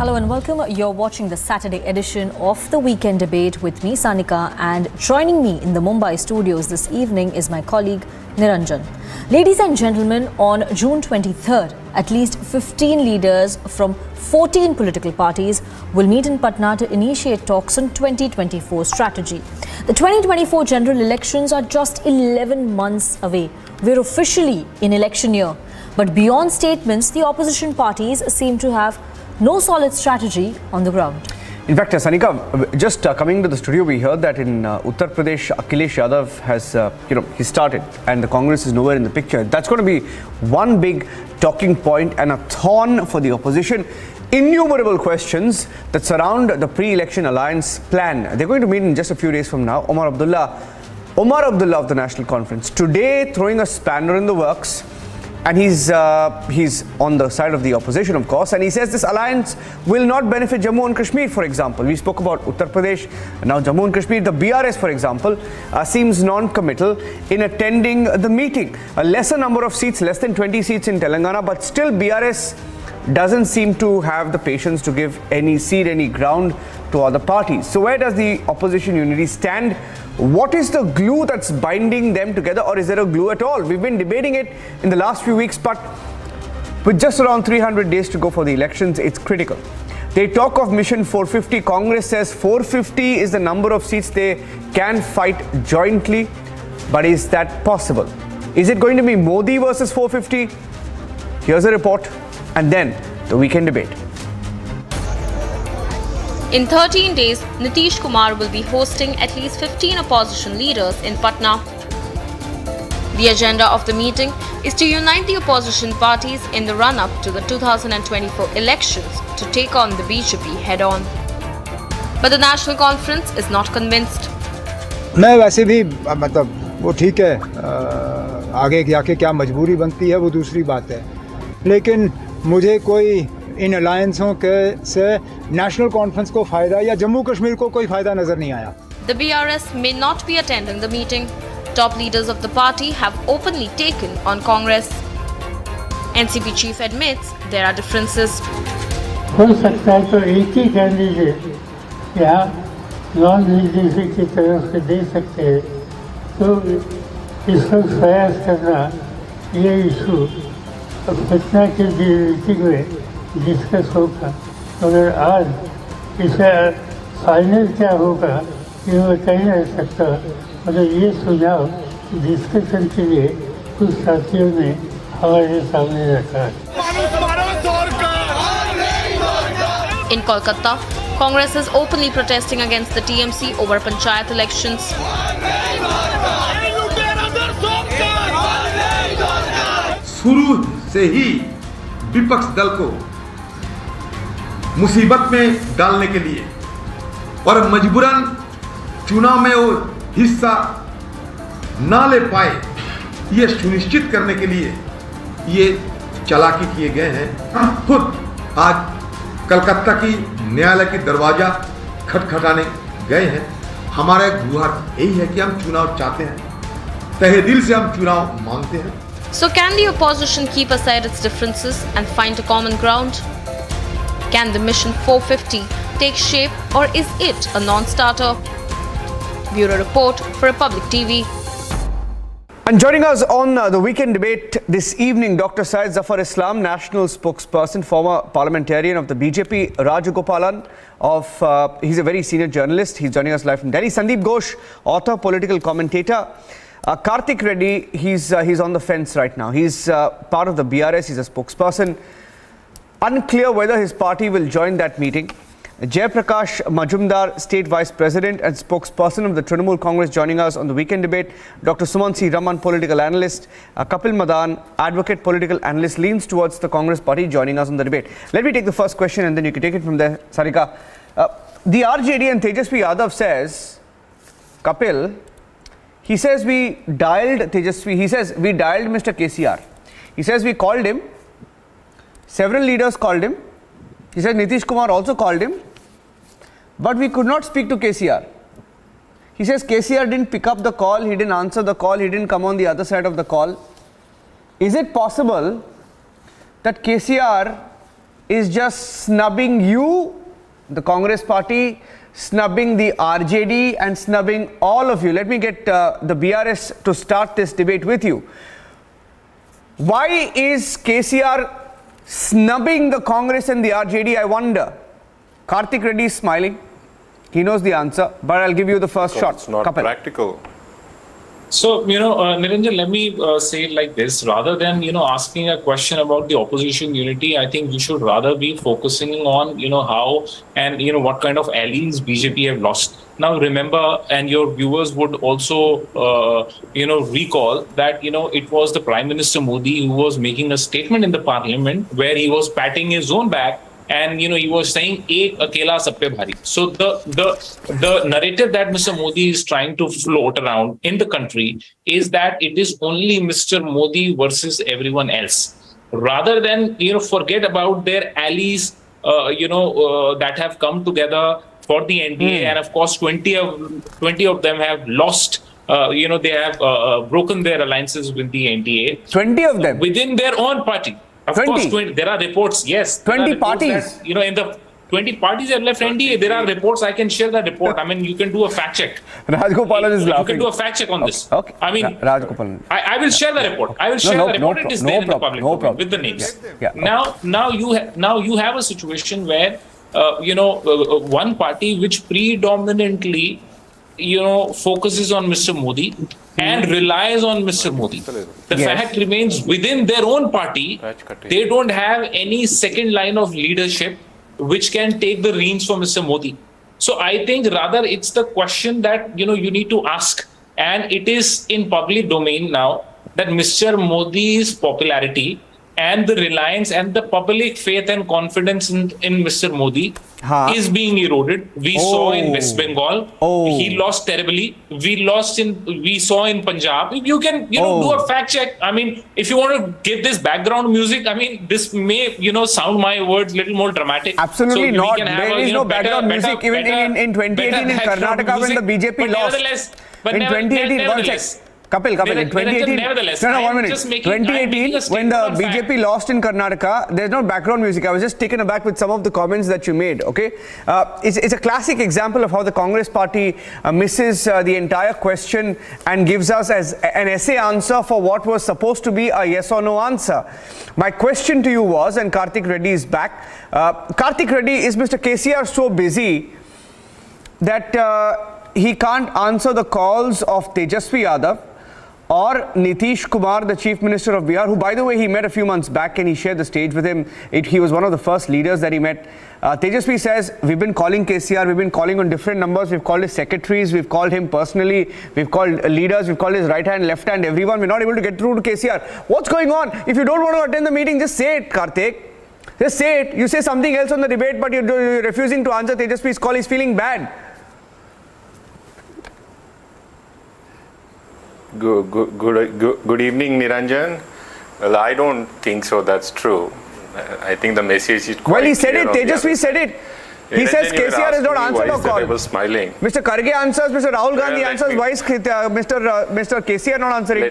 Hello and welcome. You're watching the Saturday edition of the Weekend Debate with me, Sanika, and joining me in the Mumbai studios this evening is my colleague Niranjan. Ladies and gentlemen, on June 23rd, at least 15 leaders from 14 political parties will meet in Patna to initiate talks on 2024 strategy. The 2024 general elections are just 11 months away. We're officially in election year. But beyond statements, the opposition parties seem to have no solid strategy on the ground. In fact, Sanika, just coming to the studio, we heard that in Uttar Pradesh, Akhilesh Yadav has, he started and the Congress is nowhere in the picture. That's going to be one big talking point and a thorn for the opposition. Innumerable questions that surround the pre-election alliance plan. They're going to meet in just a few days from now. Omar Abdullah of the National Conference, today throwing a spanner in the works. And he's on the side of the opposition, of course, and he says this alliance will not benefit Jammu and Kashmir, for example. We spoke about Uttar Pradesh, now Jammu and Kashmir. The BRS, for example, seems non-committal in attending the meeting. A lesser number of seats, less than 20 seats in Telangana, but still BRS doesn't seem to have the patience to give any seat, any ground to other parties. So where does the opposition unity stand? What is the glue that's binding them together, or is there a glue at all? We've been debating it in the last few weeks, but with just around 300 days to go for the elections, it's critical. They talk of Mission 450. Congress says 450 is the number of seats they can fight jointly. But is that possible? Is it going to be Modi versus 450? Here's a report, and then the weekend debate. In 13 days, Nitish Kumar will be hosting at least 15 opposition leaders in Patna. The agenda of the meeting is to unite the opposition parties in the run-up to the 2024 elections to take on the BJP head-on. But the National Conference is not convinced. मैं वैसे भी मतलब वो ठीक है, आगे जाके क्या मजबूरी बनती है वो दूसरी बात है, लेकिन मुझे कोई इन अलायंसों के से नेशनल कॉन्फ्रेंस को फायदा या जम्मू कश्मीर को कोई फायदा नजर नहीं आया. The BRS may not be attending the meeting. Top leaders of the party have openly taken on Congress. NCP chief admits there are differences. हो सकता है तो एक ही कैंडिडेट या नॉन बीजेपी की तरफ से दे सकते हैं, तो इसको प्रयास करना ये इशू अब पटना के मीटिंग में डिस्कस होगा. मगर आज इसे फाइनल क्या होगा ये मैं कह नहीं सकता, मगर ये सुझाव डिस्कशन के लिए कुछ साथियों ने हमारे सामने रखा है. In Kolkata, Congress is openly protesting against the TMC over Panchayat elections. शुरू से ही विपक्ष दल को मुसीबत में डालने के लिए और मजबूरन चुनाव में वो हिस्सा ना ले पाए, ये सुनिश्चित करने के लिए ये चालाकी किए गए हैं. खुद आज कलकत्ता की न्यायालय की दरवाजा खटखटाने गए हैं. हमारा एक गुहार यही है कि हम चुनाव चाहते हैं, तहे दिल से हम चुनाव मांगते हैं. So can the opposition keep aside its differences and find a common ground? Can the Mission 450 take shape, or is it a non-starter? Bureau Report for Republic TV. And joining us on the weekend debate this evening, Dr. Syed Zafar Islam, national spokesperson, former parliamentarian of the BJP, Rajagopalan he's a very senior journalist. He's joining us live from Delhi. Sandeep Ghosh, author, political commentator. Karthik Reddy, he's on the fence right now. He's part of the BRS. He's a spokesperson. Unclear whether his party will join that meeting. Jaiprakash Majumdar, State Vice President and spokesperson of the Trinamool Congress, joining us on the weekend debate. Dr. Sumansi Raman, political analyst. Kapil Madan, advocate, political analyst, leans towards the Congress party, joining us on the debate. Let me take the first question and then you can take it from there, Sarika. The RJD and Tejasvi Yadav says, Kapil, he says we dialed Tejasvi, he says we dialed Mr. KCR. He says we called him. Several leaders called him. He said Nitish Kumar also called him, but we could not speak to KCR. He says KCR didn't pick up the call, he didn't answer the call, he didn't come on the other side of the call. Is it possible that KCR is just snubbing you, the Congress party, snubbing the RJD and snubbing all of you. Let me get the BRS to start this debate with you. Why is KCR snubbing the Congress and the RJD, I wonder? Karthik Reddy is smiling. He knows the answer, but I'll give you the first shot. It's not Kapil. practical. So, Niranjan, let me say it like this. Rather than, asking a question about the opposition unity, I think we should rather be focusing on, how and, what kind of allies BJP have lost. Now, remember, and your viewers would also, recall that, it was the Prime Minister Modi who was making a statement in the parliament where he was patting his own back. And he was saying ek akela sab pe bhari. So the narrative that Mr. Modi is trying to float around in the country is that it is only Mr. Modi versus everyone else, rather than forget about their allies that have come together for the NDA, and of course 20 of them have lost. They have broken their alliances with the NDA. 20 of them within their own party. Of 20. course, there are reports, yes. 20 parties. That, in the 20 parties that left NDA, there are reports. I can share that report. I mean, you can do a fact check. Rajgopalan is laughing. You can do a fact check on this. Okay. I mean, Rajgopalan. I will share the report. I will share the report. It is there in the public domain with the names. Yeah. Now you have a situation where, one party which predominantly, focuses on Mr. Modi and relies on Mr. Modi. The fact remains within their own party, they don't have any second line of leadership which can take the reins for Mr. Modi. So I think rather it's the question that, you need to ask. And it is in public domain now that Mr. Modi's popularity and the reliance and the public faith and confidence in Mr. Modi is being eroded. We saw in West Bengal, he lost terribly. We saw in Punjab. If you can, do a fact check. I mean, if you want to give this background music, I mean, this may, sound my words a little more dramatic. Absolutely so not. There is no background music. Even in 2018 in Karnataka when the BJP lost. In 2018, one sec. Kapil, in 2018, no, 1 minute. 2018, when the BJP lost in Karnataka, there's no background music. I was just taken aback with some of the comments that you made, okay? It's a classic example of how the Congress party misses the entire question and gives us as an essay answer for what was supposed to be a yes or no answer. My question to you was, and Karthik Reddy is back, Karthik Reddy, is Mr. KCR so busy that he can't answer the calls of Tejasvi Yadav or Nitish Kumar, the Chief Minister of Bihar, who, by the way, he met a few months back and he shared the stage with him. He was one of the first leaders that he met. Tejasvi says, we've been calling KCR, we've been calling on different numbers, we've called his secretaries, we've called him personally, we've called leaders, we've called his right hand, left hand, everyone. We're not able to get through to KCR. What's going on? If you don't want to attend the meeting, just say it, Karthik. Just say it. You say something else on the debate, but you're refusing to answer Tejasvi's call. He's feeling bad. Good evening, Niranjan. Well, I don't think so. That's true. I think the message is quite well, he said clear it. Tejasvi said it. He Niranjan, says KCR has not answered our call. I was smiling. Mr. Karge answers. Mr. Rahul Gandhi answers. Why is Mr. KCR not answering?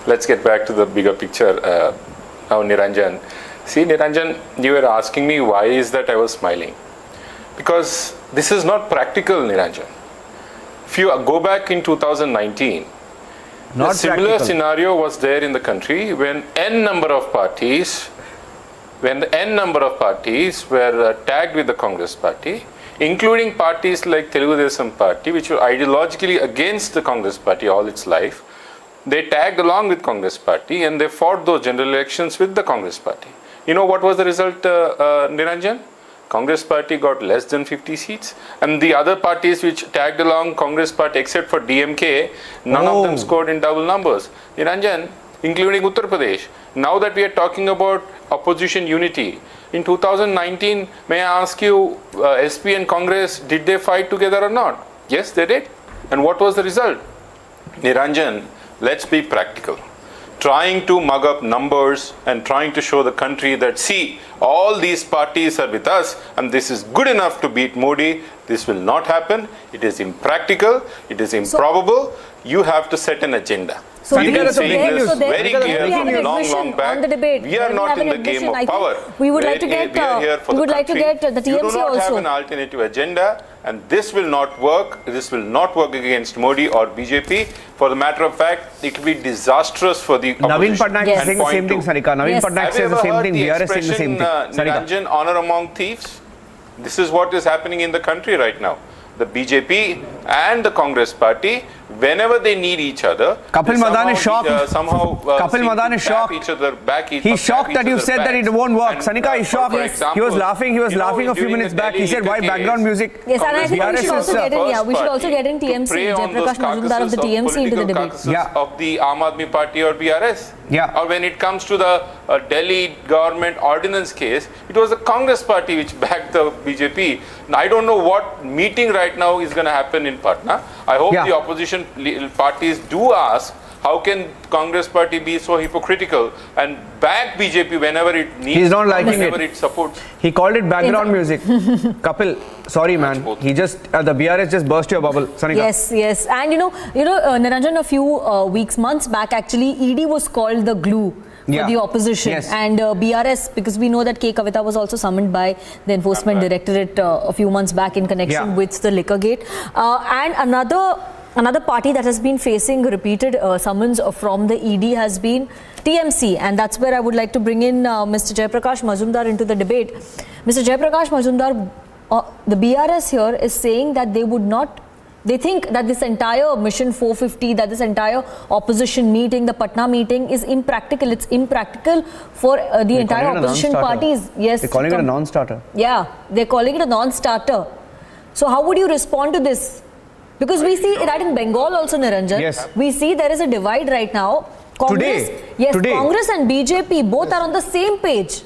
Let's get back to the bigger picture. Now, Niranjan. See, Niranjan, you were asking me why is that I was smiling. Because this is not practical, Niranjan. If you go back in 2019, a similar scenario was there in the country when n number of parties were tagged with the Congress party, including parties like Telugu Desam party, which were ideologically against the Congress party all its life. They tagged along with Congress party and they fought those general elections with the Congress party. You know what was the result, Niranjan? Congress party got less than 50 seats, and the other parties which tagged along Congress party except for DMK, none of them scored in double numbers. Niranjan, including Uttar Pradesh. Now that we are talking about opposition unity, in 2019, may I ask you, SP and Congress, did they fight together or not? Yes, they did. And what was the result? Niranjan, let's be practical. Trying to mug up numbers and trying to show the country that, see, all these parties are with us and this is good enough to beat Modi. This will not happen. It is impractical. It is improbable. You have to set an agenda. So Sanika, we that's so a there- breaking so news. there- Very there clear we have from an long, admission long back. on the debate. We are There not have in an the game admission. of I think power. we would like to get We are here for we the would like to country. get the TMC You do not also. have an alternative agenda, and this will not work. This will not work against Modi or BJP. For the matter of fact, it will be disastrous for the opposition. Naveen Patnaik Yes. is saying the same thing, Sanika. Naveen Yes. Patnaik Have you says the ever same heard thing. the BRS saying the same expression, thing. Sanika. Niranjan, honor among thieves? This is what is happening in the country right now. The BJP and the Congress party, whenever they need each other, Kapil they Madan is shocked. Kapil seem Madan to is tap shocked. each other back. He's shocked that you said that it won't work. Sanika is shocked. For He example, was laughing. He was you know, laughing a few during minutes the back. He Delhi said, "Why liquor background case, music?" Yes, and I think we BRS should also is, get in. Yeah, we should also get in to TMC, prey on those Jaiprakash Majumdar of the carcasses TMC into the political debate. carcasses Yeah. of the Aam Aadmi Party or BRS. Yeah. Or when it comes to the Delhi government ordinance case, it was the Congress party which backed the BJP. Now, I don't know what meeting right now is going to happen in Patna. I hope Yeah. the opposition parties do ask, how can Congress party be so hypocritical and back BJP whenever it needs, He's not liking whenever it. it supports? He called it background music. Kapil, sorry man. He just the BRS just burst your bubble. Sanika. Yes, yes, and Niranjan, a few months back, actually, ED was called the glue for Yeah. the opposition, Yes. and BRS, because we know that K. Kavita was also summoned by the Enforcement Directorate a few months back in connection Yeah. with the liquor gate, and another party that has been facing repeated summons from the ED has been TMC, and that's where I would like to bring in Mr. Jaiprakash Majumdar into the debate. Mr. Jaiprakash Majumdar, the BRS here is saying that they think that this entire Mission 450, that this entire opposition meeting, the Patna meeting is impractical. It's impractical for the entire opposition parties. Yes, They're calling it a non-starter. Yeah, they're calling it a non-starter. So how would you respond to this? Because we see that in Bengal also, Niranjan. Yes. We see there is a divide right now. Congress, Today. Congress and BJP both are on the same page.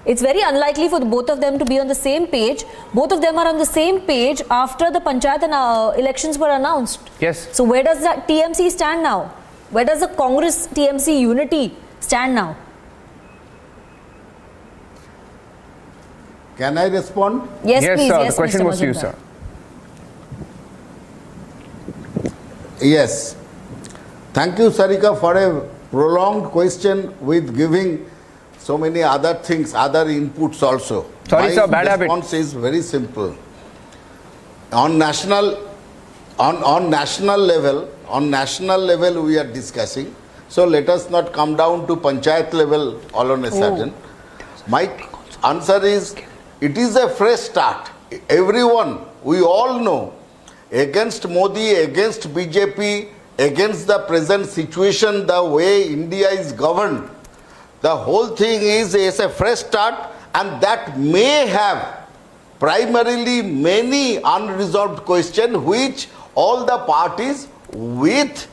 It's very unlikely for both of them to be on the same page. Both of them are on the same page after the Panchayat and elections were announced. Yes. So where does that TMC stand now? Where does the Congress TMC unity stand now? Can I respond? Yes, Yes, please. sir. Yes, The question Mr. was to you, Majumdar. sir. Yes. Thank you, Sarika, for a prolonged question with giving so many other things, other inputs also. Sorry, sir, bad habit. My response is very simple. On national level, we are discussing. So let us not come down to panchayat level all on a sudden. My answer is, it is a fresh start. Everyone, we all know, against Modi, against BJP, against the present situation, the way India is governed, the whole thing is a fresh start, and that may have primarily many unresolved questions which all the parties with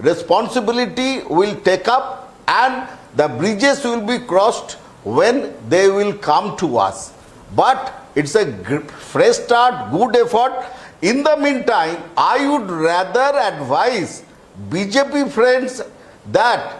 responsibility will take up, and the bridges will be crossed when they will come to us. But it's a fresh start, good effort. In the meantime, I would rather advise BJP friends that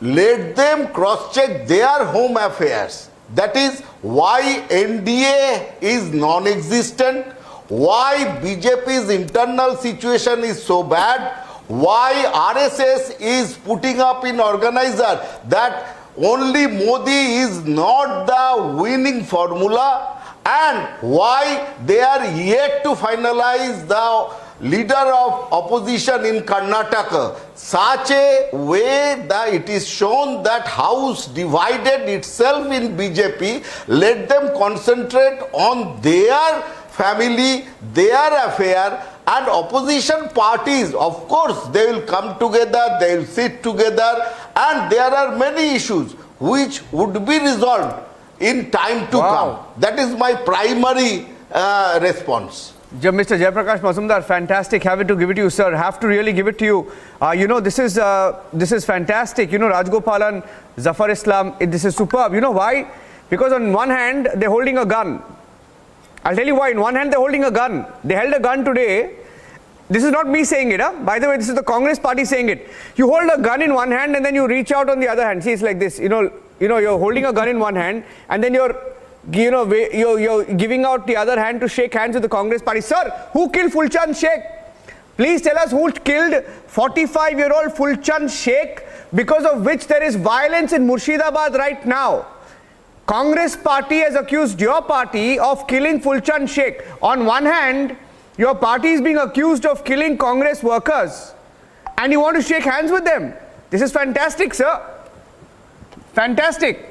let them cross-check their home affairs. That is why NDA is non-existent, why BJP's internal situation is so bad, why RSS is putting up in organizer that only Modi is not the winning formula, and why they are yet to finalize the leader of opposition in Karnataka, such a way that it is shown that House divided itself in BJP. Let them concentrate on their family, their affair, and opposition parties, of course, they will come together, they will sit together, and there are many issues which would be resolved in time to come. That is my primary response. Mr. Jaiprakash Majumdar, fantastic. Have to give it to you, sir. Have to really give it to you. This is fantastic. Rajgopalan, Zafar Islam, this is superb. You know why? Because on one hand, they're holding a gun. I'll tell you why. In one hand, they're holding a gun. They held a gun today. This is not me saying it. By the way, this is the Congress party saying it. You hold a gun in one hand and then you reach out on the other hand. See, it's like this. You're holding a gun in one hand and then you're giving out the other hand to shake hands with the Congress party. Sir, who killed Fulchand Sheikh? Please tell us who killed 45-year-old Fulchand Sheikh, because of which there is violence in Murshidabad right now. Congress party has accused your party of killing Fulchand Sheikh. On one hand, your party is being accused of killing Congress workers, and you want to shake hands with them. This is fantastic, sir. Fantastic.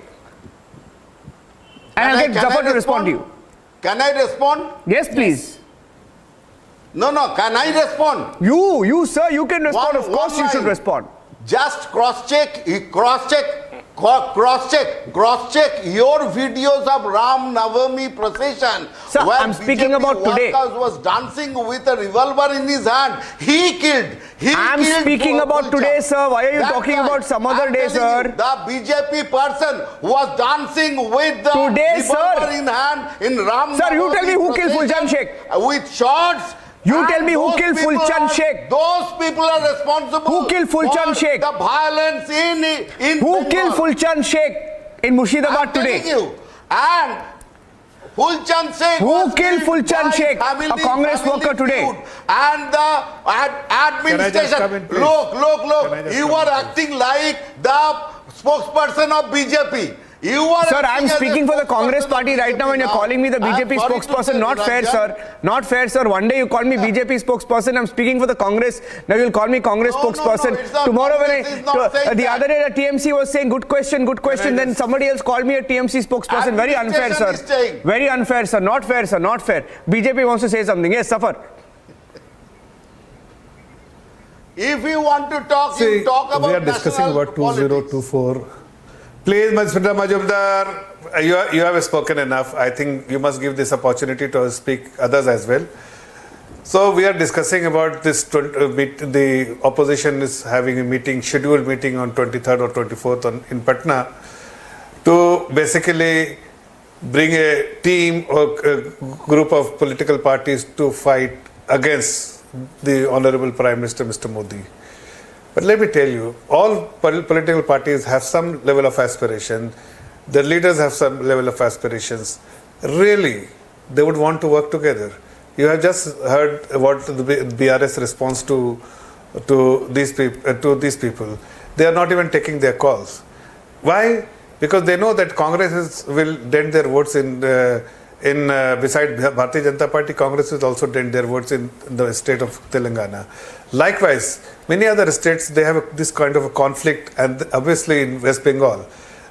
And I'll get Zafar to respond to you. Can I respond? Yes, please. No, can I respond? You, sir, you can respond. Of course, you should respond. Just cross-check your videos of Ram Navami procession. Sir, where I'm speaking BJP about today. workers was dancing with a revolver in his hand. He killed. I'm speaking about today, sir. Why are you talking about some other day, sir? The BJP person was dancing with the Today, revolver sir. in hand in Ram Sir, you Navami tell me who killed procession Fulchand Sheikh? with shorts. You And tell me who those killed people Fulchand are- Sheikh? Those people are responsible. Who killed Fulchand for Sheikh? The violence in Who Bengal. killed Fulchand Sheikh in Murshidabad I'm telling today? you. And Fulchand Sheikh. Who was killed killed Fulchand by Sheikh, a family Congress worker today? feud. And the administration. come in, please? Look. Can I just You come are in, acting like the spokesperson of BJP. You are Sir, acting I'm as a speaking for the Congress spokesperson party of right now, and you're BJP calling me the now. BJP I'm sorry to spokesperson. say, Not fair, Niranjan. sir. Not fair, sir. One day you called me BJP spokesperson. I'm speaking for the Congress. Now you'll call me Congress No, spokesperson. it's not. Tomorrow, Congress is not saying the that. other day, the TMC was saying good question. Then somebody else called me a TMC spokesperson. Very unfair, sir. Administration is saying. Very unfair, sir. Not fair, sir. Not fair. BJP wants to say something. Yes, Safar. If you want to talk, See, you talk about we are discussing national about politics. 2024. Please, Mr. Majumdar, you have spoken enough. I think you must give this opportunity to speak others as well. So we are discussing about this. The opposition is having a meeting, scheduled meeting on 23rd or 24th in Patna, to basically bring a team or a group of political parties to fight against the Honorable Prime Minister, Mr. Modi. But let me tell you, all political parties have some level of aspiration. The leaders have some level of aspirations. Really, they would want to work together. You have just heard what the BRS response to these people. They are not even taking their calls. Why? Because they know that Congress will dent their votes beside Bharatiya Janata Party. Congress will also dent their votes in the state of Telangana. Likewise, many other states, they have this kind of a conflict, and obviously in West Bengal,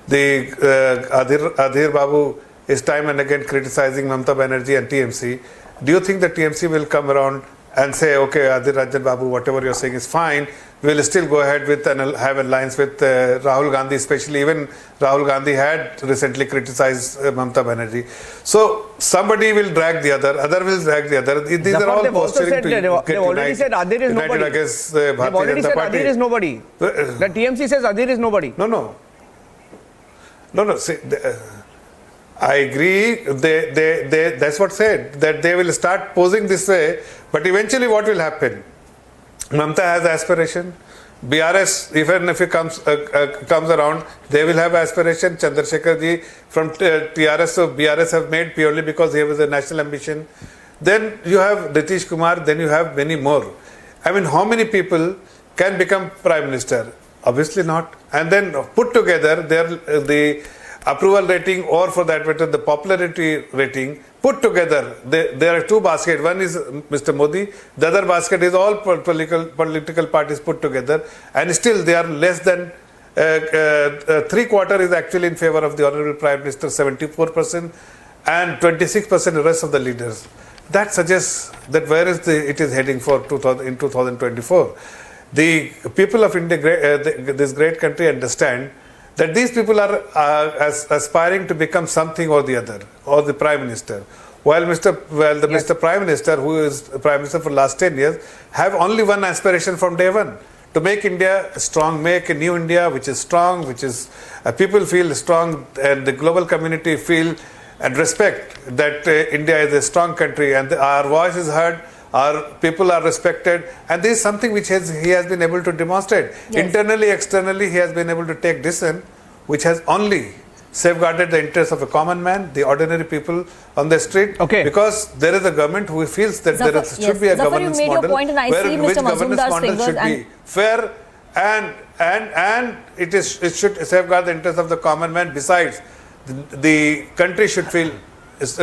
the Adhir Babu is time and again criticizing Mamata Banerjee and TMC. Do you think the TMC will come around and say, okay, Adhir Ranjan Babu, whatever you're saying is fine, we'll still go ahead with and have alliance with Rahul Gandhi, especially even Rahul Gandhi had recently criticized Mamata Banerjee. So somebody will drag the other will drag the other. These Zafar, are all they've also posturing said that they've already said Adhir is nobody. Against, They've already Bharatiya said Janata Party. Adhir is nobody. The TMC says Adhir is nobody. No. See, I agree. That's what said, that they will start posing this way. But eventually, what will happen? Mamata has aspiration. BRS, even if it comes around, they will have aspiration. Chandrasekhar ji from TRS, so BRS have made purely because he was a national ambition. Then you have Nitish Kumar. Then you have many more. I mean, how many people can become Prime Minister? Obviously not. And then put together the approval rating, or for that matter the popularity rating, put together, there are two baskets. One is Mr. Modi, the other basket is all political parties put together, and still they are less than 3/4 is actually in favor of the Honorable Prime Minister, 74%, and 26% the rest of the leaders. That suggests that where is it is heading for in 2024. The people of India, this great country, understand that these people are aspiring to become something or the other, or the Prime Minister. While Mr. Prime Minister, who is Prime Minister for the last 10 years, have only one aspiration from day one: to make India strong, make a new India which is strong, which is people feel strong, and the global community feel and respect that India is a strong country, and our voice is heard. Our people are respected, and this is something which he has been able to demonstrate. Yes. Internally, externally, he has been able to take decision which has only safeguarded the interests of a common man, the ordinary people on the street. Okay. Because there is a government who feels that Zafar, there should be a Zafar, governance you made your model point and I see which Mr. governance Mazumdar's model fingers should be fair and it should safeguard the interests of the common man. Besides, the country should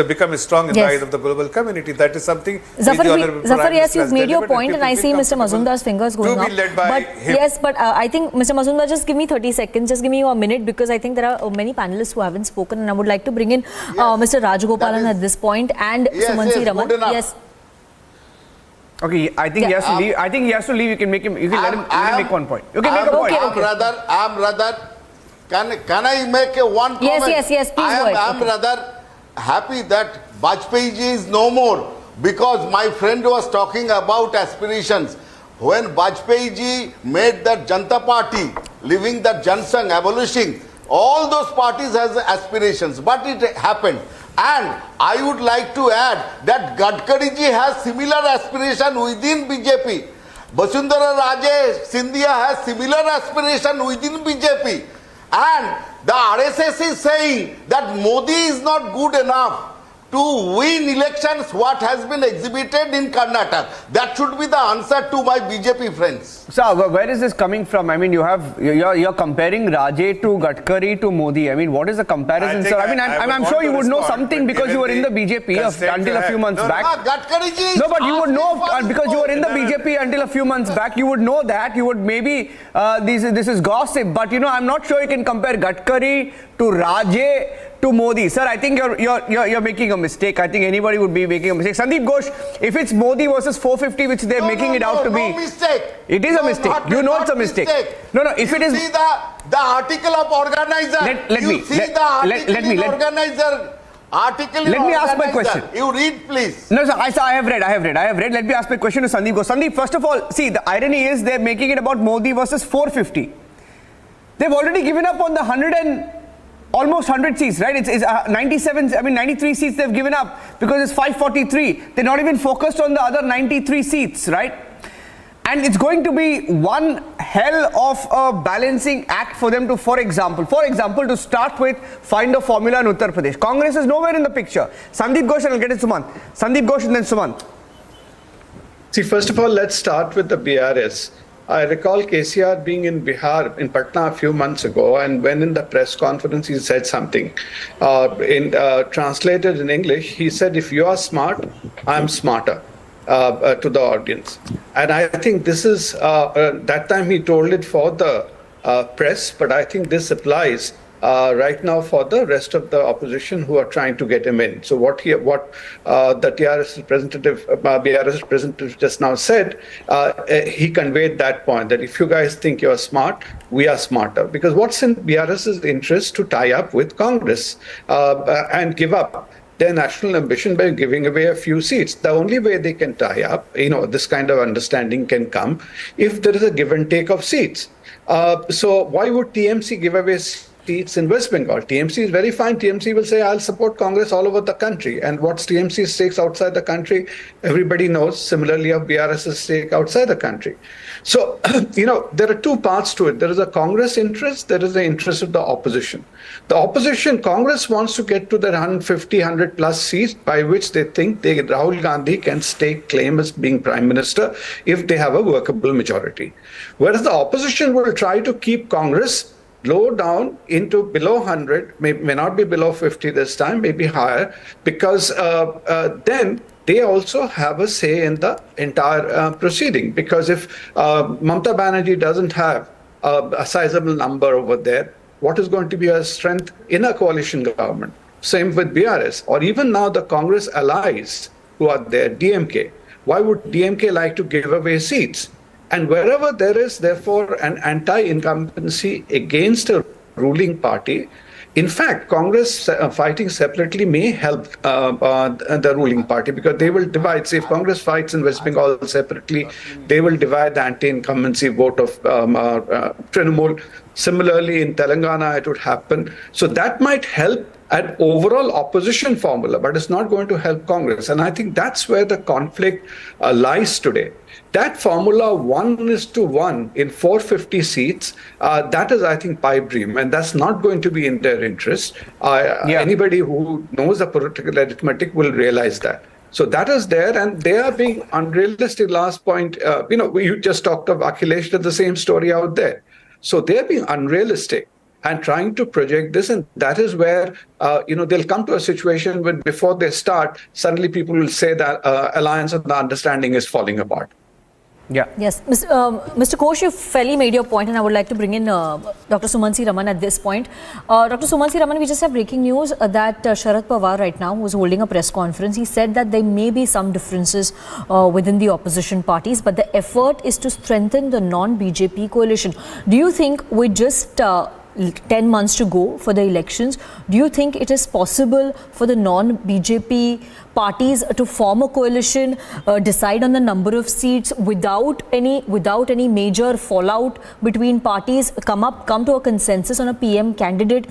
become strong in the Yes. eyes of the global community. That is something Zafar, which the Honorable Zafar, Prime yes, Minister you've has made your delivered point and people I see feel Mr. comfortable Mazumdar's fingers going to up. be led by But him. yes, but I think Mr. Mazumdar, just give me 30 seconds, just give me a minute because I think there are many panelists who haven't spoken and I would like to bring in Mr. Rajagopalan at this point and Sumansi Raman. good enough. Yes. Okay, I think he has to leave. I think he has to leave. You can make him. You can let him make one point. You can make a point. I'm rather. Can I make one comment? Yes, please go ahead. I'm rather happy that Bajpayee ji is no more because my friend was talking about aspirations. When Bajpayee ji made that Janata Party, leaving that Jansang, abolishing, all those parties has aspirations, but it happened. And I would like to add that Gadkari ji has similar aspiration within BJP. Basundara Raje Scindia has similar aspiration within BJP. And the RSS is saying that Modi is not good enough to win elections what has been exhibited in Karnataka. That should be the answer to my BJP friends. So where is this coming from? I mean, you're comparing Raje to Gadkari to Modi. I mean, what is the comparison, sir? I mean, I'm sure you would know something because you were in the BJP until a few months back. Gadkari ji. No, but you would know because you were in the BJP until a few months back. You would know that. You would maybe this is gossip, but I'm not sure you can compare Gadkari to Raje to Modi. Sir, I think you're making a mistake. I think anybody would be making a mistake. Sandeep Ghosh, if it's Modi versus 450, which they're making it out to be, mistake. It is a mistake. You know it's a mistake. No, if it is. See the article of organizer. Let me ask my question. You read, please. No, sir, I have read. Let me ask my question to Sandeep Ghosh. Sandeep, first of all, see, the irony is they're making it about Modi versus 450. They've already given up on the almost 100 seats, right? It's 93 seats they've given up because it's 543. They're not even focused on the other 93 seats, right? And it's going to be one hell of a balancing act for them to, for example, to start with, find a formula in Uttar Pradesh. Congress is nowhere in the picture. Sandeep Ghosh, and I'll get it Sumant. Sandeep Ghosh and then Sumant. See, first of all, let's start with the BRS. I recall KCR being in Bihar, in Patna a few months ago, and when in the press conference he said something. Translated in English, he said, if you are smart, I'm smarter. To the audience. And I think this is, that time he told it for the press, but I think this applies right now for the rest of the opposition who are trying to get him in. So what the BRS representative just now said, he conveyed that point, that if you guys think you're smart, we are smarter. Because what's in BRS's interest to tie up with Congress and give up their national ambition by giving away a few seats. The only way they can tie up, this kind of understanding can come if there is a give and take of seats. So why would TMC give away seats in West Bengal? TMC is very fine. TMC will say, I'll support Congress all over the country. And what's TMC's stakes outside the country? Everybody knows similarly of BRS's stake outside the country. So, there are two parts to it. There is a Congress interest, there is the interest of the opposition. The opposition, Congress wants to get to the 150, 100 plus seats by which they think Rahul Gandhi can stake claim as being prime minister if they have a workable majority. Whereas the opposition will try to keep Congress low down into below 100, may not be below 50 this time, maybe higher, because then they also have a say in the entire proceeding. Because if Mamata Banerjee doesn't have a sizable number over there, what is going to be her strength in a coalition government? Same with BRS, or even now the Congress allies who are there, DMK. Why would DMK like to give away seats? And wherever there is, therefore, an anti-incumbency against a ruling party, in fact, Congress fighting separately may help the ruling party, because they will divide. Say, if Congress fights in West Bengal separately, they will divide the anti-incumbency vote of Trinamool. Similarly, in Telangana, it would happen. So that might help an overall opposition formula, but it's not going to help Congress. And I think that's where the conflict lies today. That formula 1:1 in 450 seats, that is, I think, pipe dream, and that's not going to be in their interest. Anybody who knows the political arithmetic will realize that. So that is there, and they are being unrealistic. Last point, you just talked of Akhilesh, the same story out there. So they're being unrealistic and trying to project this, and that is where they'll come to a situation when before they start, suddenly people will say that alliance and the understanding is falling apart. Yeah. Yes, Mr. Kosh, you fairly made your point, and I would like to bring in Dr. Sumansi Raman at this point. Dr. Sumansi Raman, we just have breaking news that Sharad Pawar right now was holding a press conference. He said that there may be some differences within the opposition parties, but the effort is to strengthen the non-BJP coalition. Do you think with just 10 months to go for the elections, do you think it is possible for the non-BJP parties to form a coalition, decide on the number of seats without any major fallout between parties, come to a consensus on a PM candidate,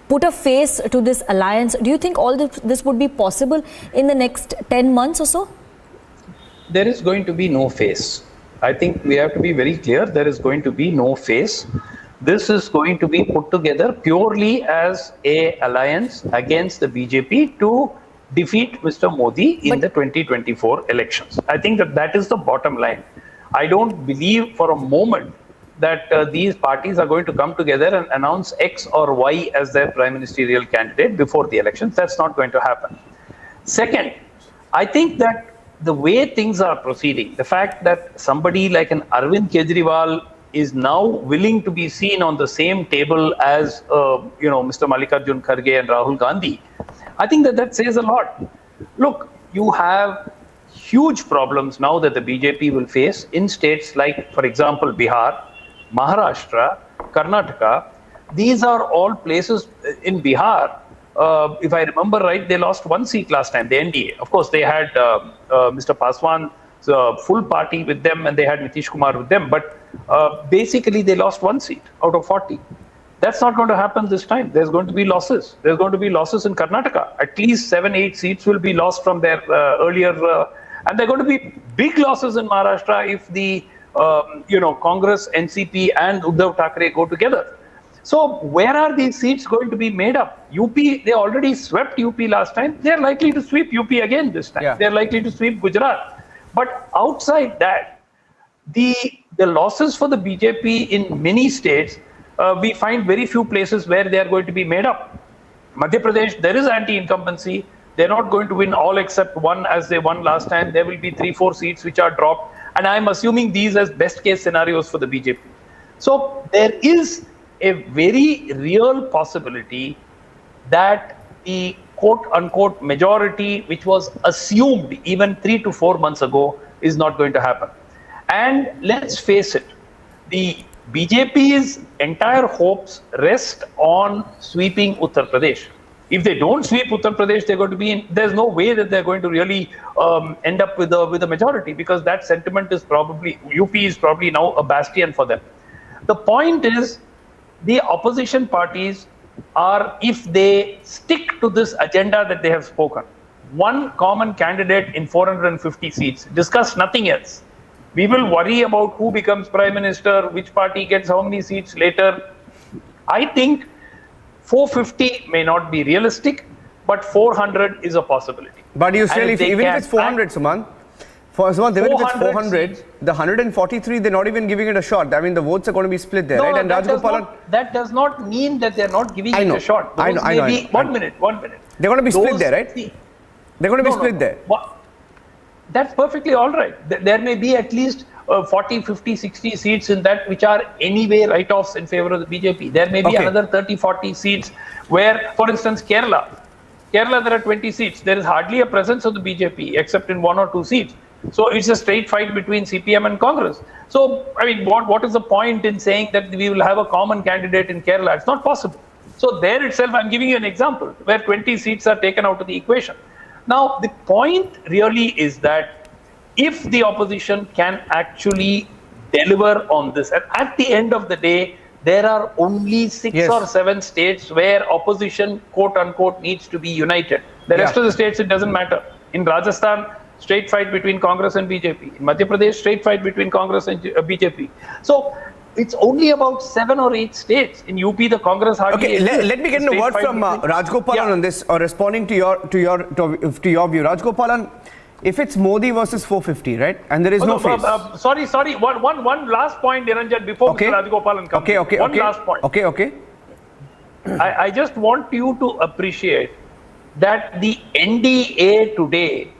put a face to this alliance? Do you think all this would be possible in the next 10 months or so? There is going to be no face. I think we have to be very clear. There is going to be no face. This is going to be put together purely as a alliance against the BJP to defeat Mr. Modi in the 2024 elections. I think that is the bottom line. I don't believe for a moment that these parties are going to come together and announce X or Y as their prime ministerial candidate before the elections. That's not going to happen. Second, I think that the way things are proceeding, the fact that somebody like an Arvind Kejriwal is now willing to be seen on the same table as Mr. Mallikarjun Kharge and Rahul Gandhi, I think that says a lot. Look, you have huge problems now that the BJP will face in states like, for example, Bihar, Maharashtra, Karnataka. These are all places. In Bihar, if I remember right, they lost one seat last time, the NDA. Of course, they had Mr. Paswan's full party with them, and they had Nitish Kumar with them, but basically they lost one seat out of 40. That's not going to happen this time. There's going to be losses. There's going to be losses in Karnataka. At least 7-8 seats will be lost from their earlier, and they're going to be big losses in Maharashtra if the Congress, NCP and Uddhav Thackeray go together. So where are these seats going to be made up? UP, they already swept UP last time. They're likely to sweep UP again this time. Yeah. They're likely to sweep Gujarat. But outside that, the losses for the BJP in many states, we find very few places where they are going to be made up. Madhya Pradesh, there is anti-incumbency. They're not going to win all except one as they won last time. There will be 3-4 seats which are dropped. And I'm assuming these as best case scenarios for the BJP. So there is a very real possibility that the quote-unquote majority, which was assumed even 3 to 4 months ago, is not going to happen. And let's face it, the BJP's entire hopes rest on sweeping Uttar Pradesh. If they don't sweep Uttar Pradesh, they're going to be there's no way that they're going to really end up with a majority, because that sentiment is probably, UP is probably now a bastion for them. The point is, the opposition parties are, if they stick to this agenda that they have spoken, one common candidate in 450 seats, discuss nothing else. We will worry about who becomes prime minister, which party gets how many seats later. I think 450 may not be realistic, but 400 is a possibility. But you still, even if it's 400, Suman, even if it's 400, the 143, they're not even giving it a shot. I mean, the votes are going to be split there, right? And that does not mean that they're not giving it a shot. I know. One minute. They're going to be split there, right? They're going to be split there. That's perfectly all right. There may be at least 40, 50, 60 seats in that which are anyway write-offs in favor of the BJP. There may be another 30, 40 seats where, for instance, Kerala, there are 20 seats. There is hardly a presence of the BJP except in 1 or 2 seats. So it's a straight fight between CPM and Congress. So, I mean, what is the point in saying that we will have a common candidate in Kerala? It's not possible. So there itself, I'm giving you an example where 20 seats are taken out of the equation. Now, the point really is that if the opposition can actually deliver on this, and at the end of the day, there are only 6 Yes. or 7 states where opposition, quote unquote, needs to be united. The rest of the states, it doesn't matter. In Rajasthan, straight fight between Congress and BJP. In Madhya Pradesh, straight fight between Congress and BJP. So it's only about 7 or 8 states. In UP, the Congress hardly. Okay, let me get a word from Rajgopalan on this, or responding to your view. Rajgopalan, if it's Modi versus 450, right, and there is no face. Sorry. One last point, Niranjan, before Mr. Rajgopalan comes. One last point. Okay. I just want you to appreciate that the NDA today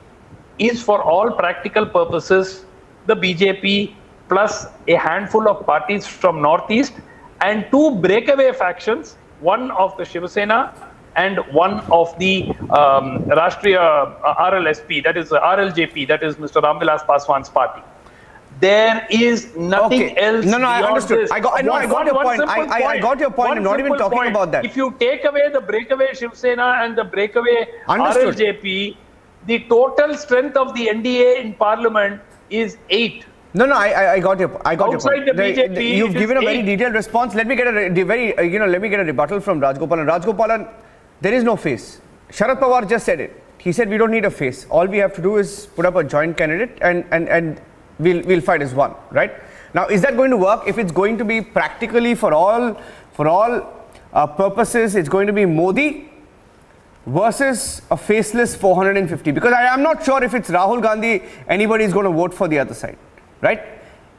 is, for all practical purposes, the BJP plus a handful of parties from Northeast and 2 breakaway factions, one of the Shiv Sena and one of the Rashtriya RLSP, that is RLJP, that is Mr. Ramvilas Paswan's party. There is nothing else. No, I beyond understood. this. I got your point. I got your point. I'm not even talking about that. If you take away the breakaway Shiv Sena and the breakaway Understood. RLJP, the total strength of the NDA in Parliament is 8. No, I got your point. Outside the BJP, You've it given a is very 8. detailed response. Let me get a rebuttal from Rajgopalan. Rajgopalan, there is no face. Sharad Pawar just said it. He said we don't need a face. All we have to do is put up a joint candidate and we'll fight as one, right? Now, is that going to work? If it's going to be practically for all purposes, it's going to be Modi versus a faceless 450, because I am not sure if it's Rahul Gandhi, anybody is going to vote for the other side, right?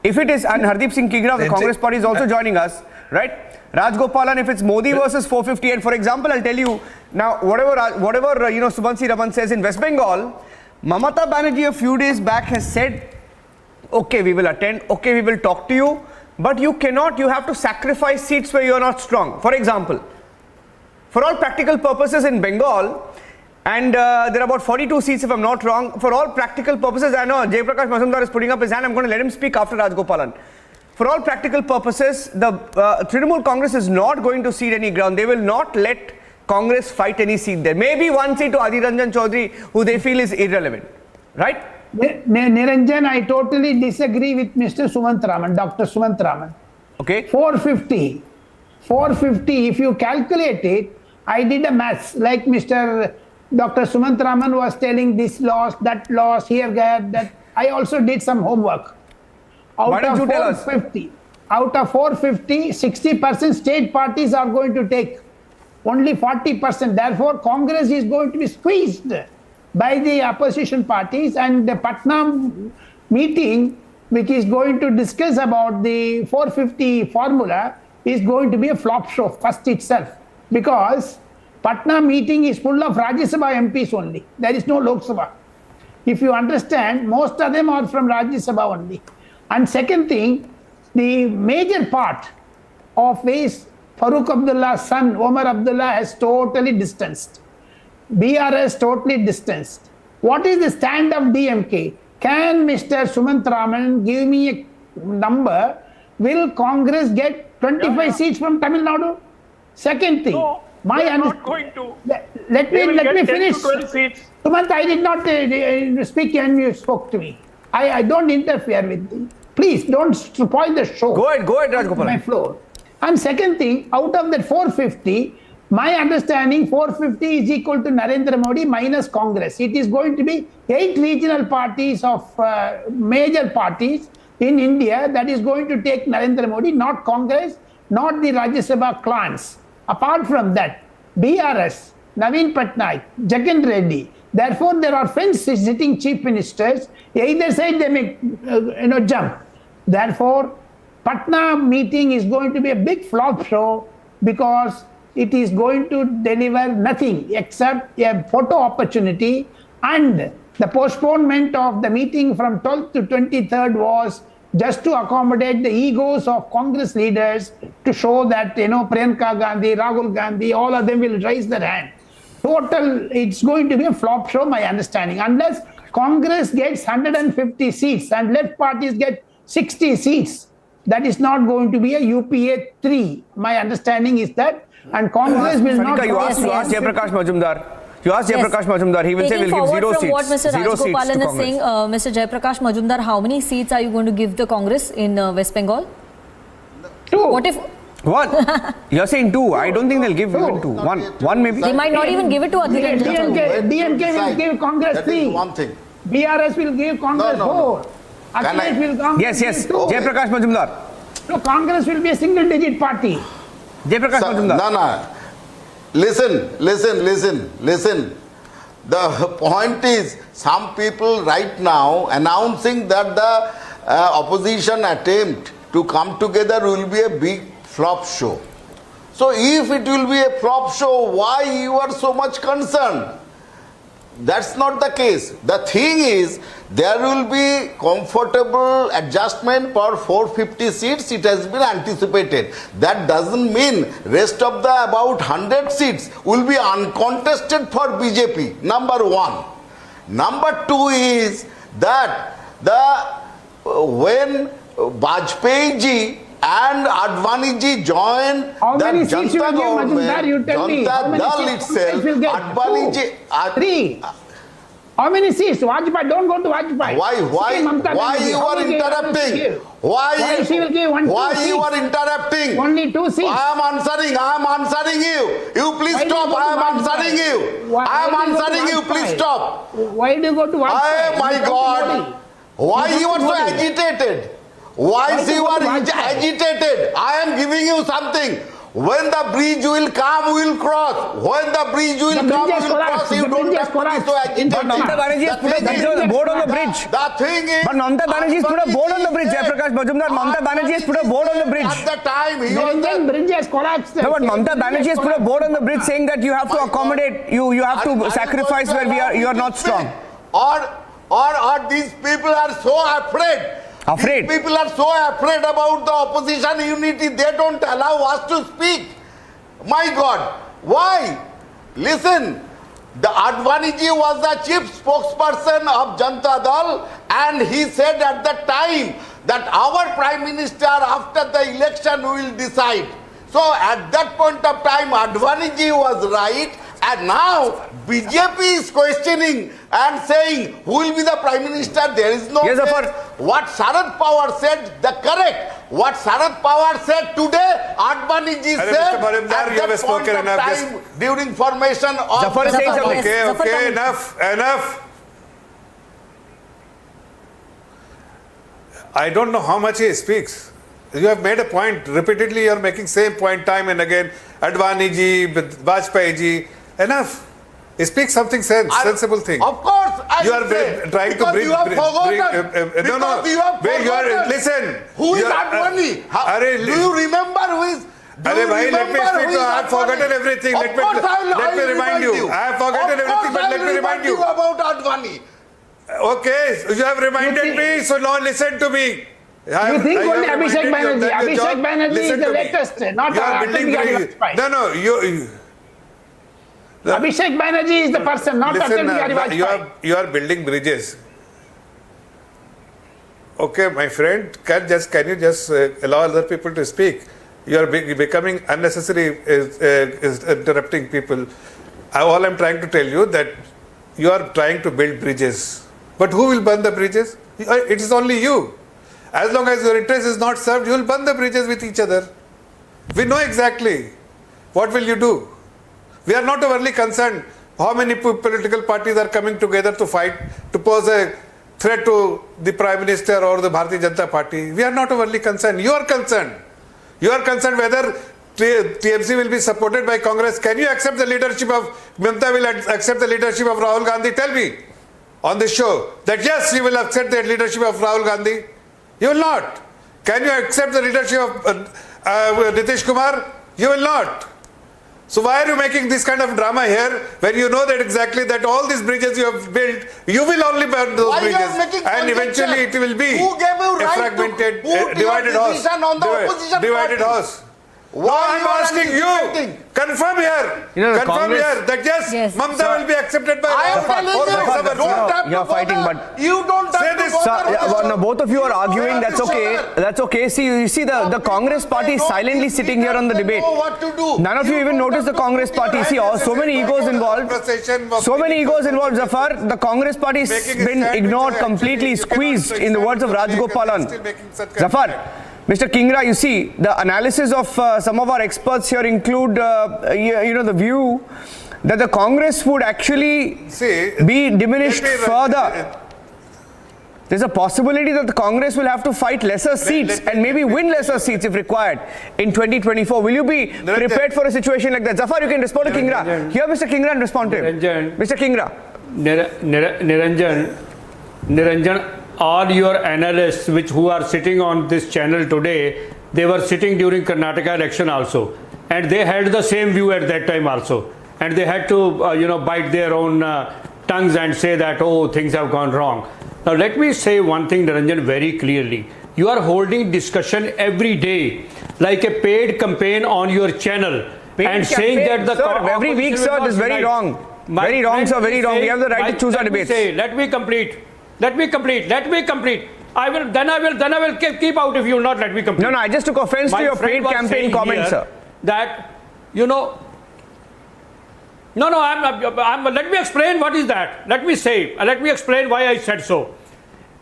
If it is, and Hardeep Singh Kigra of the Congress party is also joining us, right? Rajgopalan, if it's Modi versus 450, and for example, I'll tell you now, whatever Subansi Raman says in West Bengal, Mamata Banerjee a few days back has said, okay, we will attend, okay, we will talk to you, but you have to sacrifice seats where you are not strong. For example, for all practical purposes in Bengal, and there are about 42 seats if I'm not wrong, for all practical purposes, I know Jay Prakash Majumdar is putting up his hand, I'm going to let him speak after Rajgopalan. For all practical purposes, the Trinamool Congress is not going to cede any ground. They will not let Congress fight any seat there. Maybe one seat to Adi Ranjan Chaudhary, who they feel is irrelevant, right? Niranjan, I totally disagree with Mr. Sumant Raman, Dr. Sumant Raman. Okay. 450, if you calculate it, I did a maths, like Mr. Dr. Sumant Raman was telling this loss, that loss, here, that. I also did some homework. Why don't you tell us? Out of 450, 60% state parties are going to take. Only 40%. Therefore, Congress is going to be squeezed by the opposition parties, and the Patna meeting, which is going to discuss about the 450 formula, is going to be a flop show first itself, because Patna meeting is full of Rajya Sabha MPs only. There is no Lok Sabha. If you understand, most of them are from Rajya Sabha only. And second thing, the major part of his Farooq Abdullah's son, Omar Abdullah, has totally distanced. BRS totally distanced. What is the stand of DMK? Can Mr. Sumant Raman give me a number? Will Congress get 25 seats from Tamil Nadu? Second thing, No, my they are not going to. let me finish. 10 to 12 seats. Sumant, I did not speak and you spoke to me. I don't interfere with you. Please don't spoil the show. Go ahead, Rajgopalan. My floor. And second thing, out of that 450, my understanding 450 is equal to Narendra Modi minus Congress. It is going to be 8 regional parties of major parties in India that is going to take Narendra Modi, not Congress, not the Rajya Sabha clans. Apart from that, BRS, Naveen Patnaik, Jagan Reddy. Therefore, there are fence-sitting chief ministers. Either side they may jump. Therefore, Patna meeting is going to be a big flop show, because it is going to deliver nothing except a photo opportunity, and the postponement of the meeting from 12th to 23rd was just to accommodate the egos of Congress leaders, to show that, Priyanka Gandhi, Rahul Gandhi, all of them will raise their hand. Total, it's going to be a flop show, my understanding. Unless Congress gets 150 seats and left parties get 60 seats, that is not going to be a UPA 3. My understanding is that, and Congress will Sanika, not... you asked Jaiprakash Majumdar. You asked Jaiprakash Majumdar, he will say we'll give 0 seats. Taking forward from what Mr. Zero seats to Rajgopalan is Congress. saying, Mr. Jaiprakash Majumdar, how many seats are you going to give the Congress in West Bengal? 2. What if... What? You're saying two. I don't think they'll give even two. One maybe. They might not even give it to Adhir Ranjan. DMK will give Congress That 3. is one thing. BRS will give Congress No. 4. Akhilesh will Congress Yes. give 2. Jay Prakash Majumdar. So Congress will be a single digit party. Jay Prakash Majumdar. No. Listen. The point is, some people right now announcing that the opposition attempt to come together will be a big flop show. So if it will be a flop show, why you are so much concerned? That's not the case. The thing is, there will be comfortable adjustment for 450 seats. It has been anticipated. That doesn't mean rest of the about 100 seats will be uncontested for BJP. Number one. Number two is that when Vajpayee ji and Advani ji joined How the many seats you will Janata give, Majumdar? government, You tell me. How Janata many Dal seats itself, will get? Advani ji... 3. How many seats? Vajpayee, don't go to Vajpayee. Why you are interrupting? Why she will give 1, 2 Why seats? you are interrupting? Only 2 seats. I am answering you. You please Why do you stop. go to I am Vajpayee? answering you. Why I am do you go to answering you. Vajpayee? Please stop. Why do you go to Vajpayee? Oh my You go to God. Modi. Why you are so Modi. agitated? Why do you you go to are Vajpayee? agitated? I am giving you something. When the bridge will come, we will cross. When the bridge will The come, we bridge has will cross. collapsed. You The don't bridge have has to be so collapsed. agitated. But Mamata Banerjee has put a board on the bridge. The thing is, But Mamata Banerjee has put a board on the bridge. Jay Prakash Majumdar, Mamata Banerjee has put a board on the bridge. At the time, he was Niranjan, bridge has collapsed. No, but Mamata Banerjee has put a board on the bridge saying that you have to accommodate, you have to sacrifice where you are not strong. Or these people are so afraid. Afraid? These people are so afraid about the opposition unity, they don't allow us to speak. My God, why? Listen, the Advani ji was the chief spokesperson of Janata Dal, and he said at the time that our Prime Minister after the election will decide. So at that point of time, Advani ji was right, and now BJP is questioning and saying who will be the Prime Minister. There is no Yes, case. Zafar. What Sharad Pawar said, the correct. What Sharad Pawar said today, Advani ji Mr. said Majumdar, at you have that point spoken of enough. time during formation of Zafar is saying something. Okay, enough. I don't know how much he speaks. You have made a point. Repeatedly, you are making same point time and again. Advani ji, Vajpayee ji. Enough. Speak something sensible thing. Of course, I You are will say, trying to because bring... you have forgotten. Because you have forgotten. Listen. Who is You are- Advani? Do you remember who is? Arey bhai, let me speak. I have forgotten everything. Let me remind you. I have forgotten everything, but let me remind you. About Advani. Okay, you have reminded me, so now listen to me. You think only Abhishek Banerjee. Abhishek Banerjee is the latest, not you are Atal building Bihari bridges. Vajpayee. No, you Abhishek Banerjee is the person, not Atal listen, Bihari Vajpayee. you are building bridges. Okay, my friend, can you just allow other people to speak? You are becoming unnecessary, is interrupting people. All I'm trying to tell you that you are trying to build bridges. But who will burn the bridges? It is only you. As long as your interest is not served, you will burn the bridges with each other. We know exactly. What will you do? We are not overly concerned how many political parties are coming together to fight, to pose a threat to the Prime Minister or the Bharatiya Janata Party. We are not overly concerned. You are concerned. You are concerned whether TMC will be supported by Congress. Can you accept the leadership of Mamata will accept the leadership of Rahul Gandhi? Tell me on this show that yes, you will accept the leadership of Rahul Gandhi. You will not. Can you accept the leadership of Nitish Kumar? You will not. So why are you making this kind of drama here when you know that exactly that all these bridges you have built, you will only burn those bridges, and eventually it will be a fragmented, divided house. Why I am asking you, confirm here, that yes, Mamata will be accepted by I am telling you, you're fighting, but you don't have to no, both of you are arguing. That's okay. That's okay. See, you see the Congress party is silently sitting here on the debate. None of you even notice the Congress party. See, so many egos involved. So many egos involved, Zafar. The Congress party has been ignored, completely squeezed, in the words of Rajgopalan. Zafar, Mr. Kingra, you see, the analysis of some of our experts here include, the view that the Congress would actually be diminished further. There's a possibility that the Congress will have to fight lesser seats and maybe win lesser seats if required in 2024. Will you be prepared for a situation like that? Zafar, you can respond to Kingra. Here, Mr. Kingra, and respond to him. Mr. Kingra. Niranjan, all your analysts who are sitting on this channel today, they were sitting during Karnataka election also, and they had the same view at that time also, and they had to bite their own tongues and say that, oh, things have gone wrong. Now let me say one thing, Niranjan, very clearly. You are holding discussion every day like a paid campaign on your channel and saying that the every week, sir, this is very wrong. Very wrong, sir, very wrong. We have the right to choose our debates. Let me complete. I will keep out if you will not let me complete. No, I just took offense to your paid campaign comment, sir. That, let me explain what is that. Let me explain why I said so.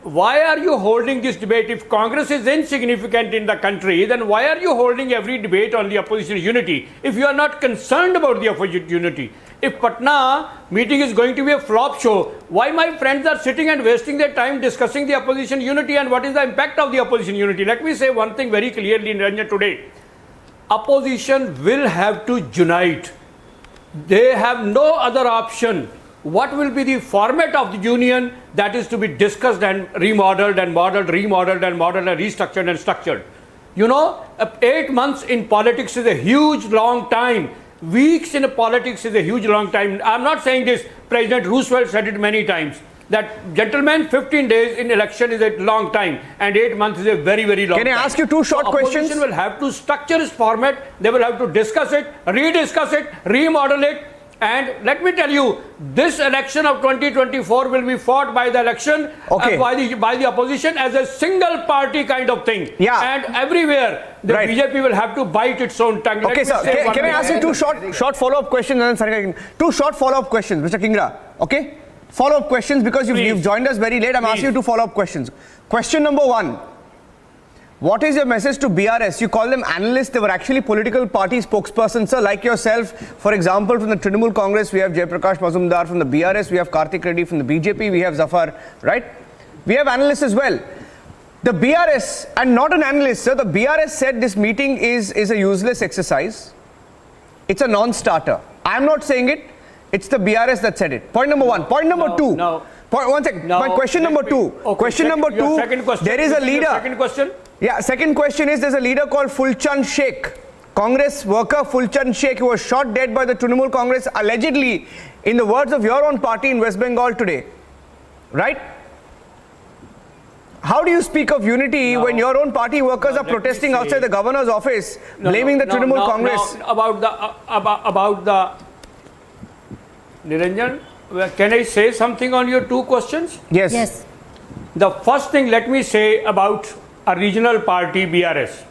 Why are you holding this debate? If Congress is insignificant in the country, then why are you holding every debate on the opposition unity if you are not concerned about the opposition unity? If Patna meeting is going to be a flop show, why my friends are sitting and wasting their time discussing the opposition unity and what is the impact of the opposition unity? Let me say one thing very clearly, Niranjan, today. Opposition will have to unite. They have no other option. What will be the format of the union? That is to be discussed and remodeled and modeled, remodeled and modeled and restructured and structured. 8 months in politics is a huge long time. Weeks in politics is a huge long time. I'm not saying this. President Roosevelt said it many times. That, gentlemen, 15 days in election is a long time and 8 months is a very, very long time. Can I ask you two short questions? Opposition will have to structure its format. They will have to discuss it, rediscuss it, remodel it. And let me tell you, this election of 2024 will be fought by the election, by the opposition as a single party kind of thing. Yeah. And everywhere, the BJP will have to bite its own tongue. Okay, sir. Can I ask you two short follow-up questions? Two short follow-up questions, Mr. Kingra. Okay? Follow-up questions because you've joined us very late. I'm asking you two follow-up questions. Question number one. What is your message to BRS? You call them analysts. They were actually political party spokespersons, sir, like yourself. For example, from the Trinamool Congress, we have Jaiprakash Mazumdar. From the BRS, we have Karthik Reddy. From the BJP, we have Zafar, right? We have analysts as well. The BRS, and not an analyst, sir, the BRS said this meeting is a useless exercise. It's a non-starter. I'm not saying it. It's the BRS that said it. Point number one. Point number two. One second. My question number two. Question number two. There is a leader. Second question. Yeah, second question is there's a leader called Fulchand Sheikh, Congress worker Fulchand Sheikh, who was shot dead by the Trinamool Congress, allegedly, in the words of your own party, in West Bengal today. Right? How do you speak of unity when your own party workers are protesting outside the governor's office, blaming the Trinamool Congress? About the Niranjan, can I say something on your two questions? Yes. The first thing, let me say about a regional party, BRS.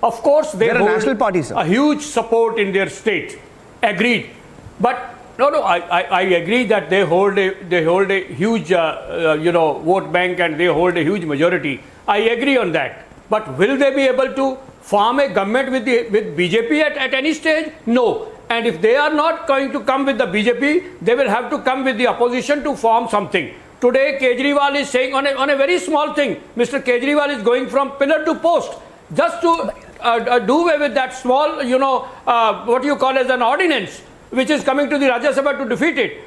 Of course, they hold national party, sir. A huge support in their state. Agreed. But I agree that they hold a huge vote bank and they hold a huge majority. I agree on that. But will they be able to form a government with BJP at any stage? No. And if they are not going to come with the BJP, they will have to come with the opposition to form something. Today, Kejriwal is saying on a very small thing, Mr. Kejriwal is going from pillar to post just to do away with that small, what you call as an ordinance, which is coming to the Rajya Sabha to defeat it.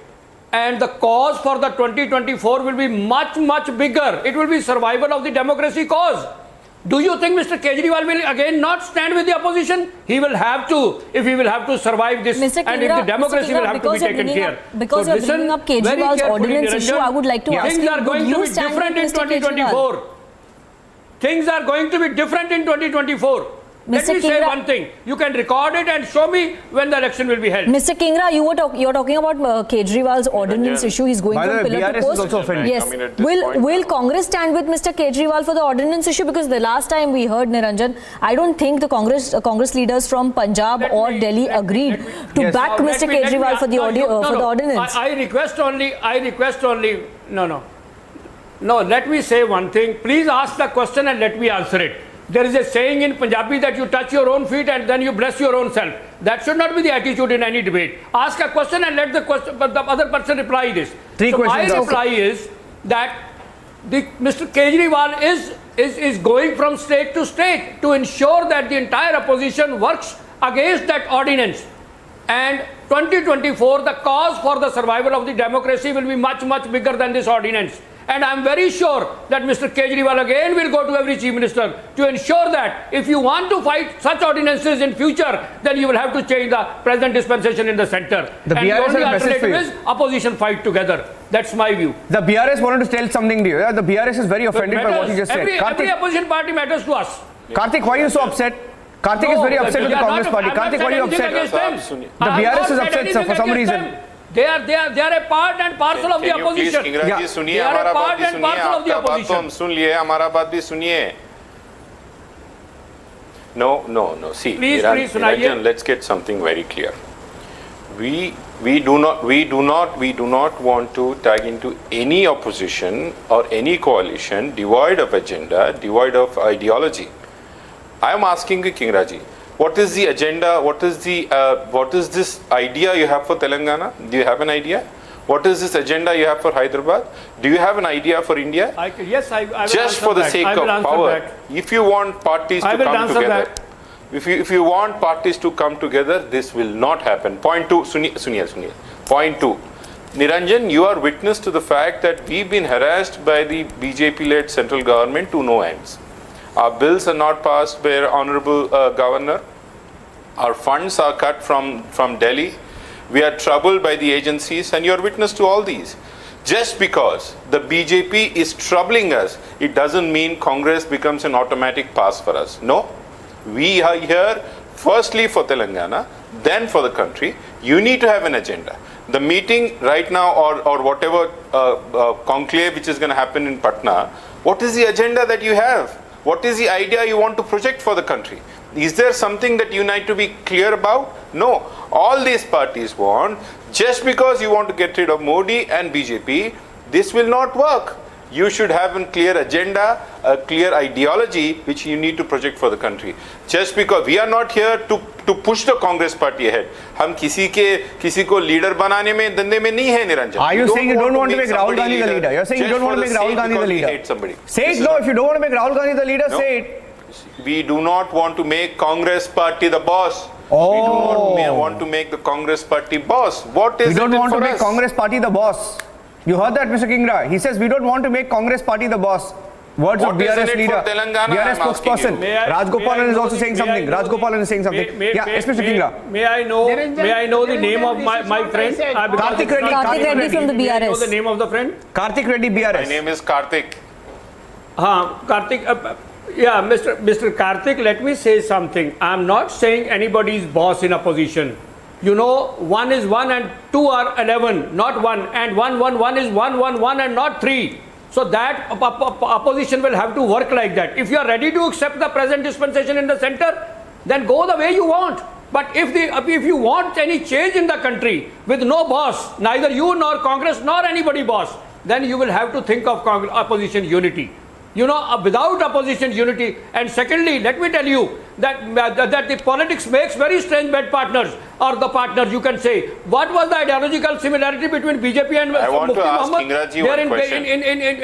And the cause for the 2024 will be much, much bigger. It will be survival of the democracy cause. Do you think Mr. Kejriwal will again not stand with the opposition? He will have to, if he will have to survive this, Mr. and if the democracy will have to be taken care. Because you're bringing up Kejriwal's ordinance issue, I would like to ask you, things are going to be different in 2024. Things are going to be different in 2024. Let me say one thing. You can record it and show me when the election will be held. Mr. Kingra, you're talking about Kejriwal's ordinance issue. He's going from pillar to post. Also offended. Yes. Will Congress stand with Mr. Kejriwal for the ordinance issue? Because the last time we heard, Niranjan, I don't think the Congress leaders from Punjab or Delhi agreed to back Mr. Kejriwal for the ordinance. I request only. No. Let me say one thing. Please ask the question and let me answer it. There is a saying in Punjabi that you touch your own feet and then you bless your own self. That should not be the attitude in any debate. Ask a question and let the other person reply this. Three questions. My reply is that Mr. Kejriwal is going from state to state to ensure that the entire opposition works against that ordinance. And 2024, the cause for the survival of the democracy will be much, much bigger than this ordinance. And I am very sure that Mr. Kejriwal again will go to every chief minister to ensure that if you want to fight such ordinances in future, then you will have to change the present dispensation in the centre. The and BRS the only has a message for alternative you. is opposition fight together. That's my view. The BRS wanted to tell something to you. Yeah? The BRS is very offended by what you just said. Every opposition party matters to us. Karthik, why are you so upset? Karthik is very upset with the Congress party. Karthik, why are you upset? The BRS is upset for some reason. They are a part and parcel of the opposition. They are a part and parcel of the opposition. No. See, Please, Niranjan, let's get something very clear. We do not want to tag into any opposition or any coalition devoid of agenda, devoid of ideology. I am asking you, Kingraji, what is the agenda? What is this idea you have for Telangana? Do you have an idea? What is this agenda you have for Hyderabad? Do you have an idea for India? Yes, I will Just for the sake of power, if you want parties to come together, if you want parties to come together, this will not happen. Point two, Sunil. Point two, Niranjan, you are witness to the fact that we've been harassed by the BJP-led central government to no ends. Our bills are not passed by our honorable governor. Our funds are cut from Delhi. We are troubled by the agencies, and you are witness to all these. Just because the BJP is troubling us, it doesn't mean Congress becomes an automatic pass for us. No, we are here firstly for Telangana, then for the country. You need to have an agenda. The meeting right now or whatever conclave which is going to happen in Patna, what is the agenda that you have? What is the idea you want to project for the country? Is there something that you need to be clear about? No. All these parties want, just because you want to get rid of Modi and BJP, this will not work. You should have a clear agenda, a clear ideology which you need to project for the country. Just because we are not here to push the Congress party ahead. हम किसी को leader बनाने में धंधे में नहीं है Niranjan. Are you saying you don't want to make Rahul Gandhi the leader? You're saying you don't want to make Rahul Gandhi the leader. Hate somebody. Say it no. If you don't want to make Rahul Gandhi the leader, say it. We do not want to make Congress party the boss. We do not want to make the Congress party boss. What is it for us? We don't want to make Congress party the boss. You heard that, Mr. Kingra? He says we don't want to make Congress party the boss. Words of BRS leader, BRS spokesperson. Rajgopalan is also saying something. Rajgopalan is saying something. Yes, Mr. Kingra. May I know the name of my friend? Karthik Reddy. Karthik Reddy from the BRS. May I know the name of the friend? Karthik Reddy, BRS. My name is Karthik. Karthik. Mr. Karthik, let me say something. I am not saying anybody's boss in opposition. You know, 1 is 1 and 2 are 11, not 1. And 1 is 1 and not 3. So that opposition will have to work like that. If you are ready to accept the present dispensation in the center, then go the way you want. But if you want any change in the country with no boss, neither you nor Congress nor anybody boss, then you will have to think of opposition unity. You know, without opposition unity. And secondly, let me tell you that the politics makes very strange bed partners, or the partners, you can say. What was the ideological similarity between BJP and Mufti Muhammad there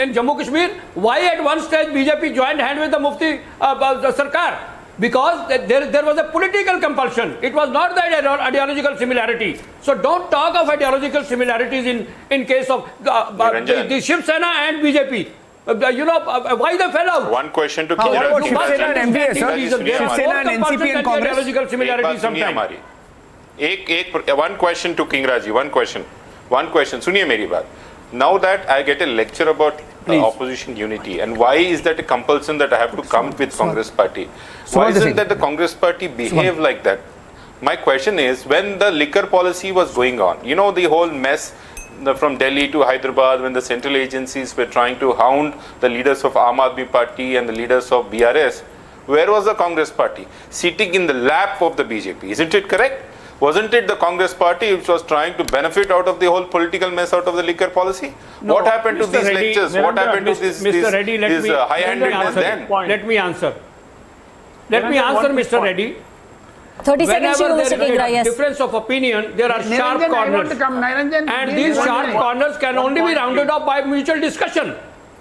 in Jammu Kashmir? Why at one stage BJP joined hand with the Mufti Sarkar? Because there was a political compulsion. It was not the ideological similarity. So don't talk of ideological similarities in case of the Shiv Sena and BJP. You know, why they fell out? One question to What about Shiv Sena and MVS, sir? Shiv Sena and NCP and Congress? Ideological similarities sometimes. One question to Kingraji. One question. Suniye meri baat. Now that I get a lecture about opposition unity, and why is that a compulsion that I have to come with Congress party? Why isn't that the Congress party behave like that? My question is, when the liquor policy was going on, you know, the whole mess from Delhi to Hyderabad, when the central agencies were trying to hound the leaders of Aam Aadmi Party and the leaders of BRS, where was the Congress party? Sitting in the lap of the BJP. Isn't it correct? Wasn't it the Congress party which was trying to benefit out of the whole political mess out of the liquor policy? No, what happened to these lectures? What happened to this high-handedness then? Let me answer. Let me answer, Mr. Reddy. 30 seconds to you, Whenever Mr. there is Kingra, a yes. difference of opinion, there are sharp Niranjan, I want corners. to come. Niranjan, And please, these one sharp minute. corners can only be rounded off by mutual discussion.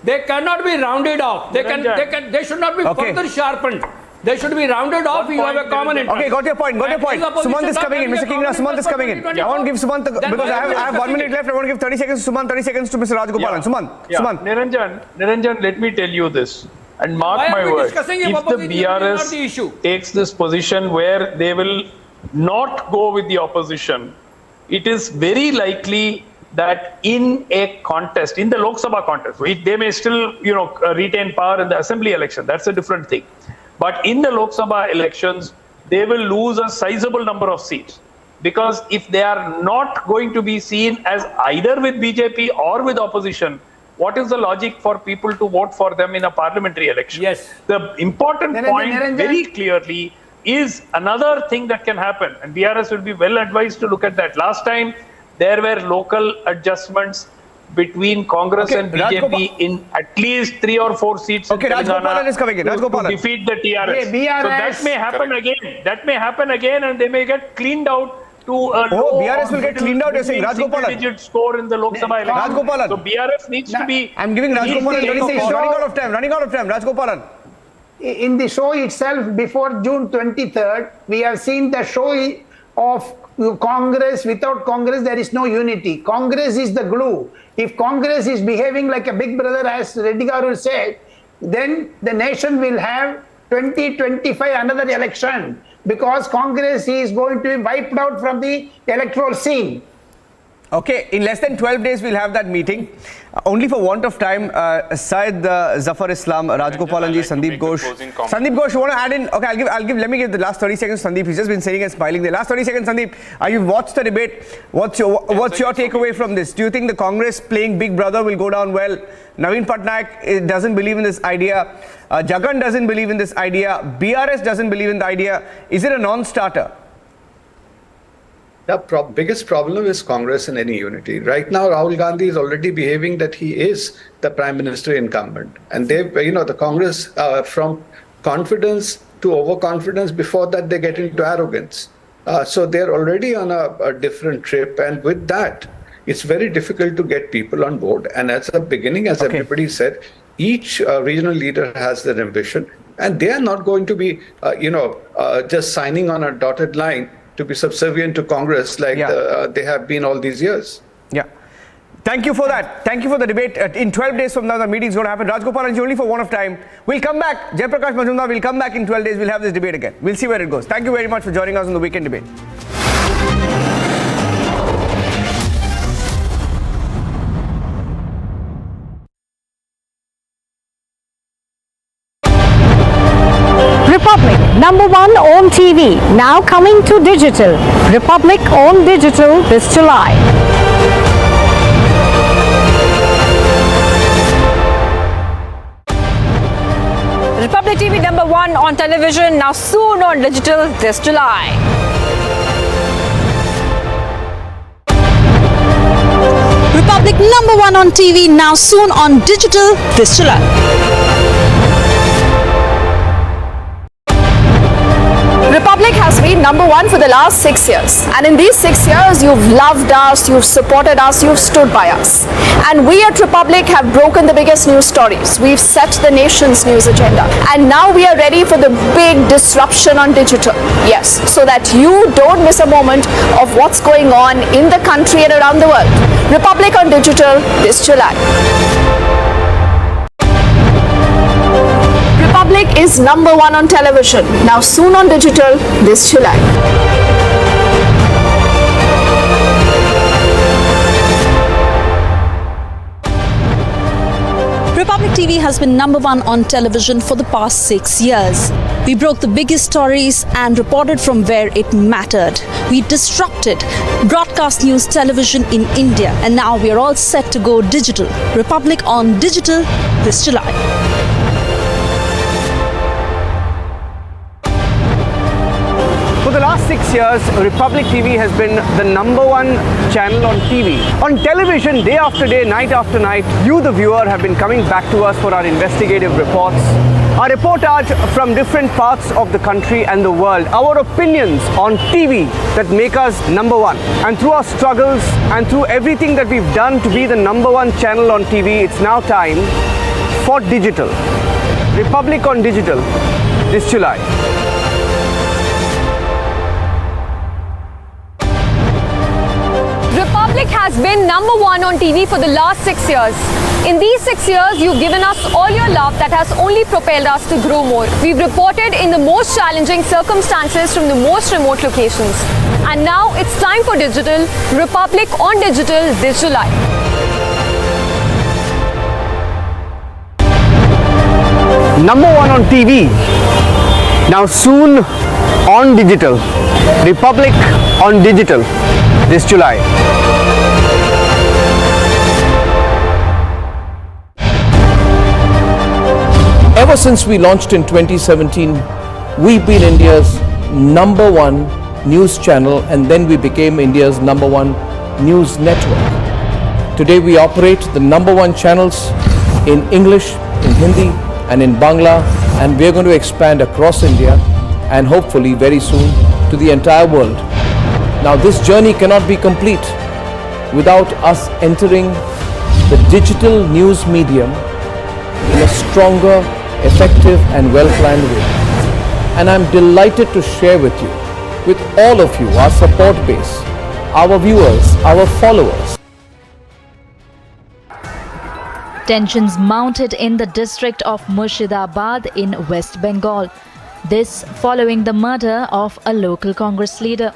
They cannot be rounded off. They should not be further sharpened. They should be rounded off. You have a common interest. Okay, got your point. Sumant is coming in. Mr. Kingra, Sumant is coming in. I want to give Sumant, because I have 1 minute left. I want to give 30 seconds to Sumant, 30 seconds to Mr. Rajgopalan. Sumant. Niranjan, let me tell you this. And mark Why my are we words, discussing if the opposition? It is not the BRS issue. takes this position where they will not go with the opposition, it is very likely that in a contest, in the Lok Sabha contest, they may still, retain power in the assembly election. That's a different thing. But in the Lok Sabha elections, they will lose a sizable number of seats. Because if they are not going to be seen as either with BJP or with opposition, what is the logic for people to vote for them in a parliamentary election? Yes. The important point very clearly is another thing that can happen, and BRS will be well advised to look at that. Last time, there were local adjustments between Congress and BJP in at least 3 or 4 seats in Rajgopalan is coming in. to defeat the TRS. BRS. So that may happen again. That may happen again, and they may get cleaned out to a BRS will get cleaned out, you're saying, Rajgopalan. digit score in the Lok Sabha election. Rajgopalan. So BRS needs to be... I'm giving Rajgopalan 30 seconds. Running out of time. Rajgopalan. In the show itself, before June 23rd, we have seen the show of Congress. Without Congress, there is no unity. Congress is the glue. If Congress is behaving like a big brother, as Reddy Garu said, then the nation will have 2025 another election, because Congress is going to be wiped out from the electoral scene. Okay, in less than 12 days we'll have that meeting. Only for want of time, Syed Zafar Islam, Rajgopalan ji, Sandeep Ghosh. Sandeep Ghosh, you want to add in? Okay, let me give the last 30 seconds to Sandeep. He's just been sitting and smiling there. Last 30 seconds, Sandeep. You've watched the debate. What's your takeaway from this? Do you think the Congress playing Big Brother will go down well? Naveen Patnaik doesn't believe in this idea. Jagan doesn't believe in this idea. BRS doesn't believe in the idea. Is it a non-starter? The biggest problem is Congress and any unity. Right now, Rahul Gandhi is already behaving that he is the prime minister incumbent. And the Congress, from confidence to overconfidence, before that, they get into arrogance. So they're already on a different trip. And with that, it's very difficult to get people on board. And as a beginning, as everybody said, each regional leader has their ambition. And they are not going to be, just signing on a dotted line to be subservient to Congress like they have been all these years. Yeah. Thank you for that. Thank you for the debate. In 12 days from now, the meeting is going to happen. Rajgopalan, only for want of time. We'll come back. Jayaprakash Majumdar will come back in 12 days. We'll have this debate again. We'll see where it goes. Thank you very much for joining us on the Weekend Debate. Republic, #1 on TV, now coming to digital. Republic on digital this July. Republic TV #1 on television, now soon on digital this July. Republic #1 on TV, now soon on digital this July. Republic has been #1 for the last 6 years. And in these 6 years, you've loved us, you've supported us, you've stood by us. And we at Republic have broken the biggest news stories. We've set the nation's news agenda. And now we are ready for the big disruption on digital. Yes, so that you don't miss a moment of what's going on in the country and around the world. Republic on digital this July. Republic is #1 on television, now soon on digital this July. Republic TV has been #1 on television for the past 6 years. We broke the biggest stories and reported from where it mattered. We disrupted broadcast news television in India, and now we are all set to go digital. Republic on digital this July. For the last 6 years, Republic TV has been the #1 channel on TV. On television, day after day, night after night, you, the viewer, have been coming back to us for our investigative reports, Our reportage from different parts of the country and the world. Our opinions on TV that make us number one. And through our struggles and through everything that we've done to be the number one channel on TV, it's now time for digital. Republic on Digital this July. Republic has been number one on TV for the last 6 years. In these 6 years, you've given us all your love that has only propelled us to grow more. We've reported in the most challenging circumstances from the most remote locations. And now it's time for digital. Republic on Digital this July. Number one on TV. Now soon on digital. Republic on Digital this July. Ever since we launched in 2017, we've been India's number one news channel, and then we became India's number one news network. Today we operate the number one channels in English, in Hindi and in Bangla, and we're going to expand across India and hopefully very soon to the entire world. Now this journey cannot be complete without us entering the digital news medium in a stronger, effective and well-planned way. And I'm delighted to share with you, with all of you, our support base, our viewers, our followers. Tensions mounted in the district of Murshidabad in West Bengal. This following the murder of a local Congress leader.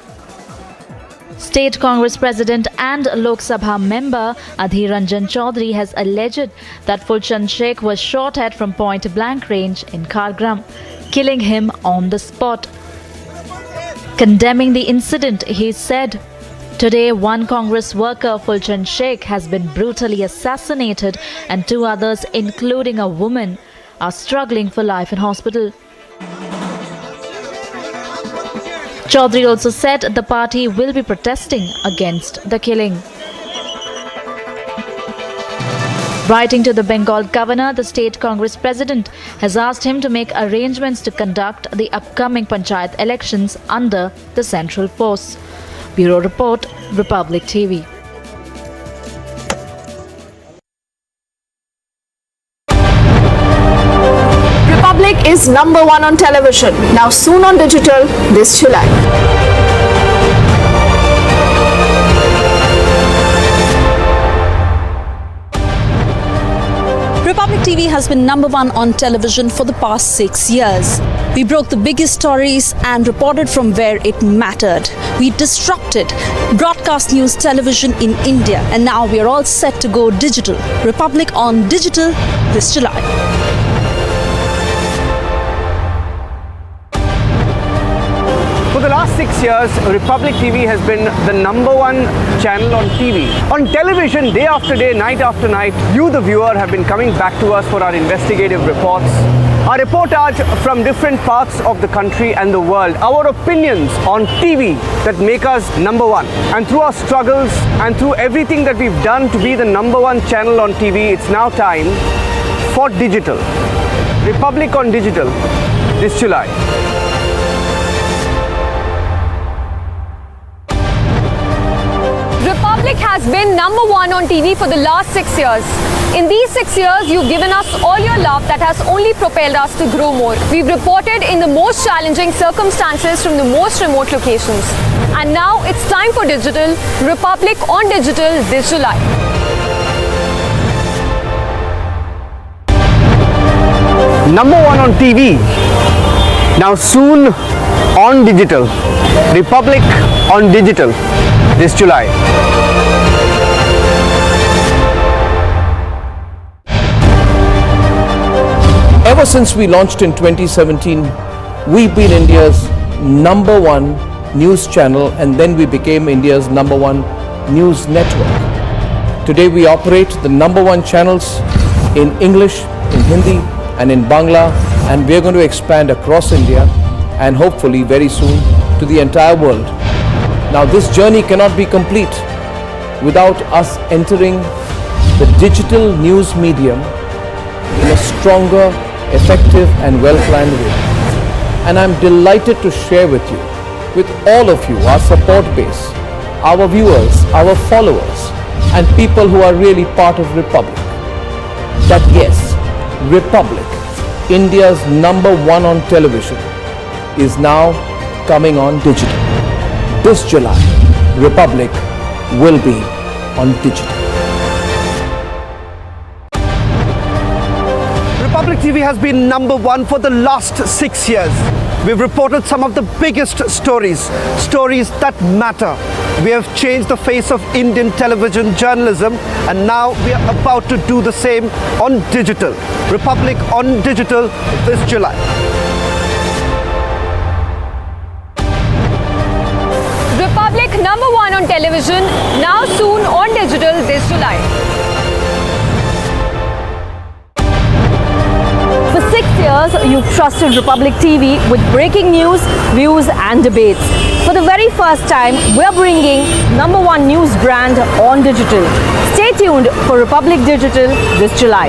State Congress President and Lok Sabha member Adhir Ranjan Chaudhary has alleged that Fulchand Sheikh was shot at from point-blank range in Kargram, killing him on the spot. Condemning the incident, he said, "Today, one Congress worker, Fulchand Sheikh, has been brutally assassinated and 2 others, including a woman, are struggling for life in hospital." Chaudhary also said the party will be protesting against the killing. Writing to the Bengal governor, the state Congress president has asked him to make arrangements to conduct the upcoming panchayat elections under the central force. Bureau Report, Republic TV. Republic is number one on television, now soon on digital this July. Republic TV has been number one on television for the past 6 years. We broke the biggest stories and reported from where it mattered. We disrupted broadcast news television in India, and now we are all set to go digital. Republic on Digital this July. For the last 6 years, Republic TV has been the number one channel on TV. On television, day after day, night after night, you, the viewer, have been coming back to us for our investigative reports, our reportage from different parts of the country and the world, our opinions on TV that make us number one. And through our struggles and through everything that we've done to be the number one channel on TV, it's now time for digital. Republic on Digital this July. Republic has been number one on TV for the last 6 years. In these 6 years, you've given us all your love that has only propelled us to grow more. We've reported in the most challenging circumstances from the most remote locations. And now it's time for digital. Republic on Digital this July. Number one on TV. Now soon on digital. Republic on Digital this July. Ever since we launched in 2017, we've been India's number one news channel, and then we became India's number one news network. Today we operate the number one channels in English, in Hindi and in Bangla, and we're going to expand across India and hopefully very soon to the entire world. Now this journey cannot be complete without us entering the digital news medium in a stronger, effective and well-planned way. And I'm delighted to share with you, with all of you, our support base, our viewers, our followers, and people who are really part of Republic, that yes, Republic, India's #1 on television, is now coming on digital. This July, Republic will be on digital. Republic TV has been #1 for the last 6 years. We've reported some of the biggest stories, stories that matter. We have changed the face of Indian television journalism, and now we are about to do the same on digital. Republic on digital this July. Republic #1 on television, now soon on digital this July. For 6 years, you've trusted Republic TV with breaking news, views and debates. For the very first time, we're bringing #1 news brand on digital. Stay tuned for Republic Digital this July.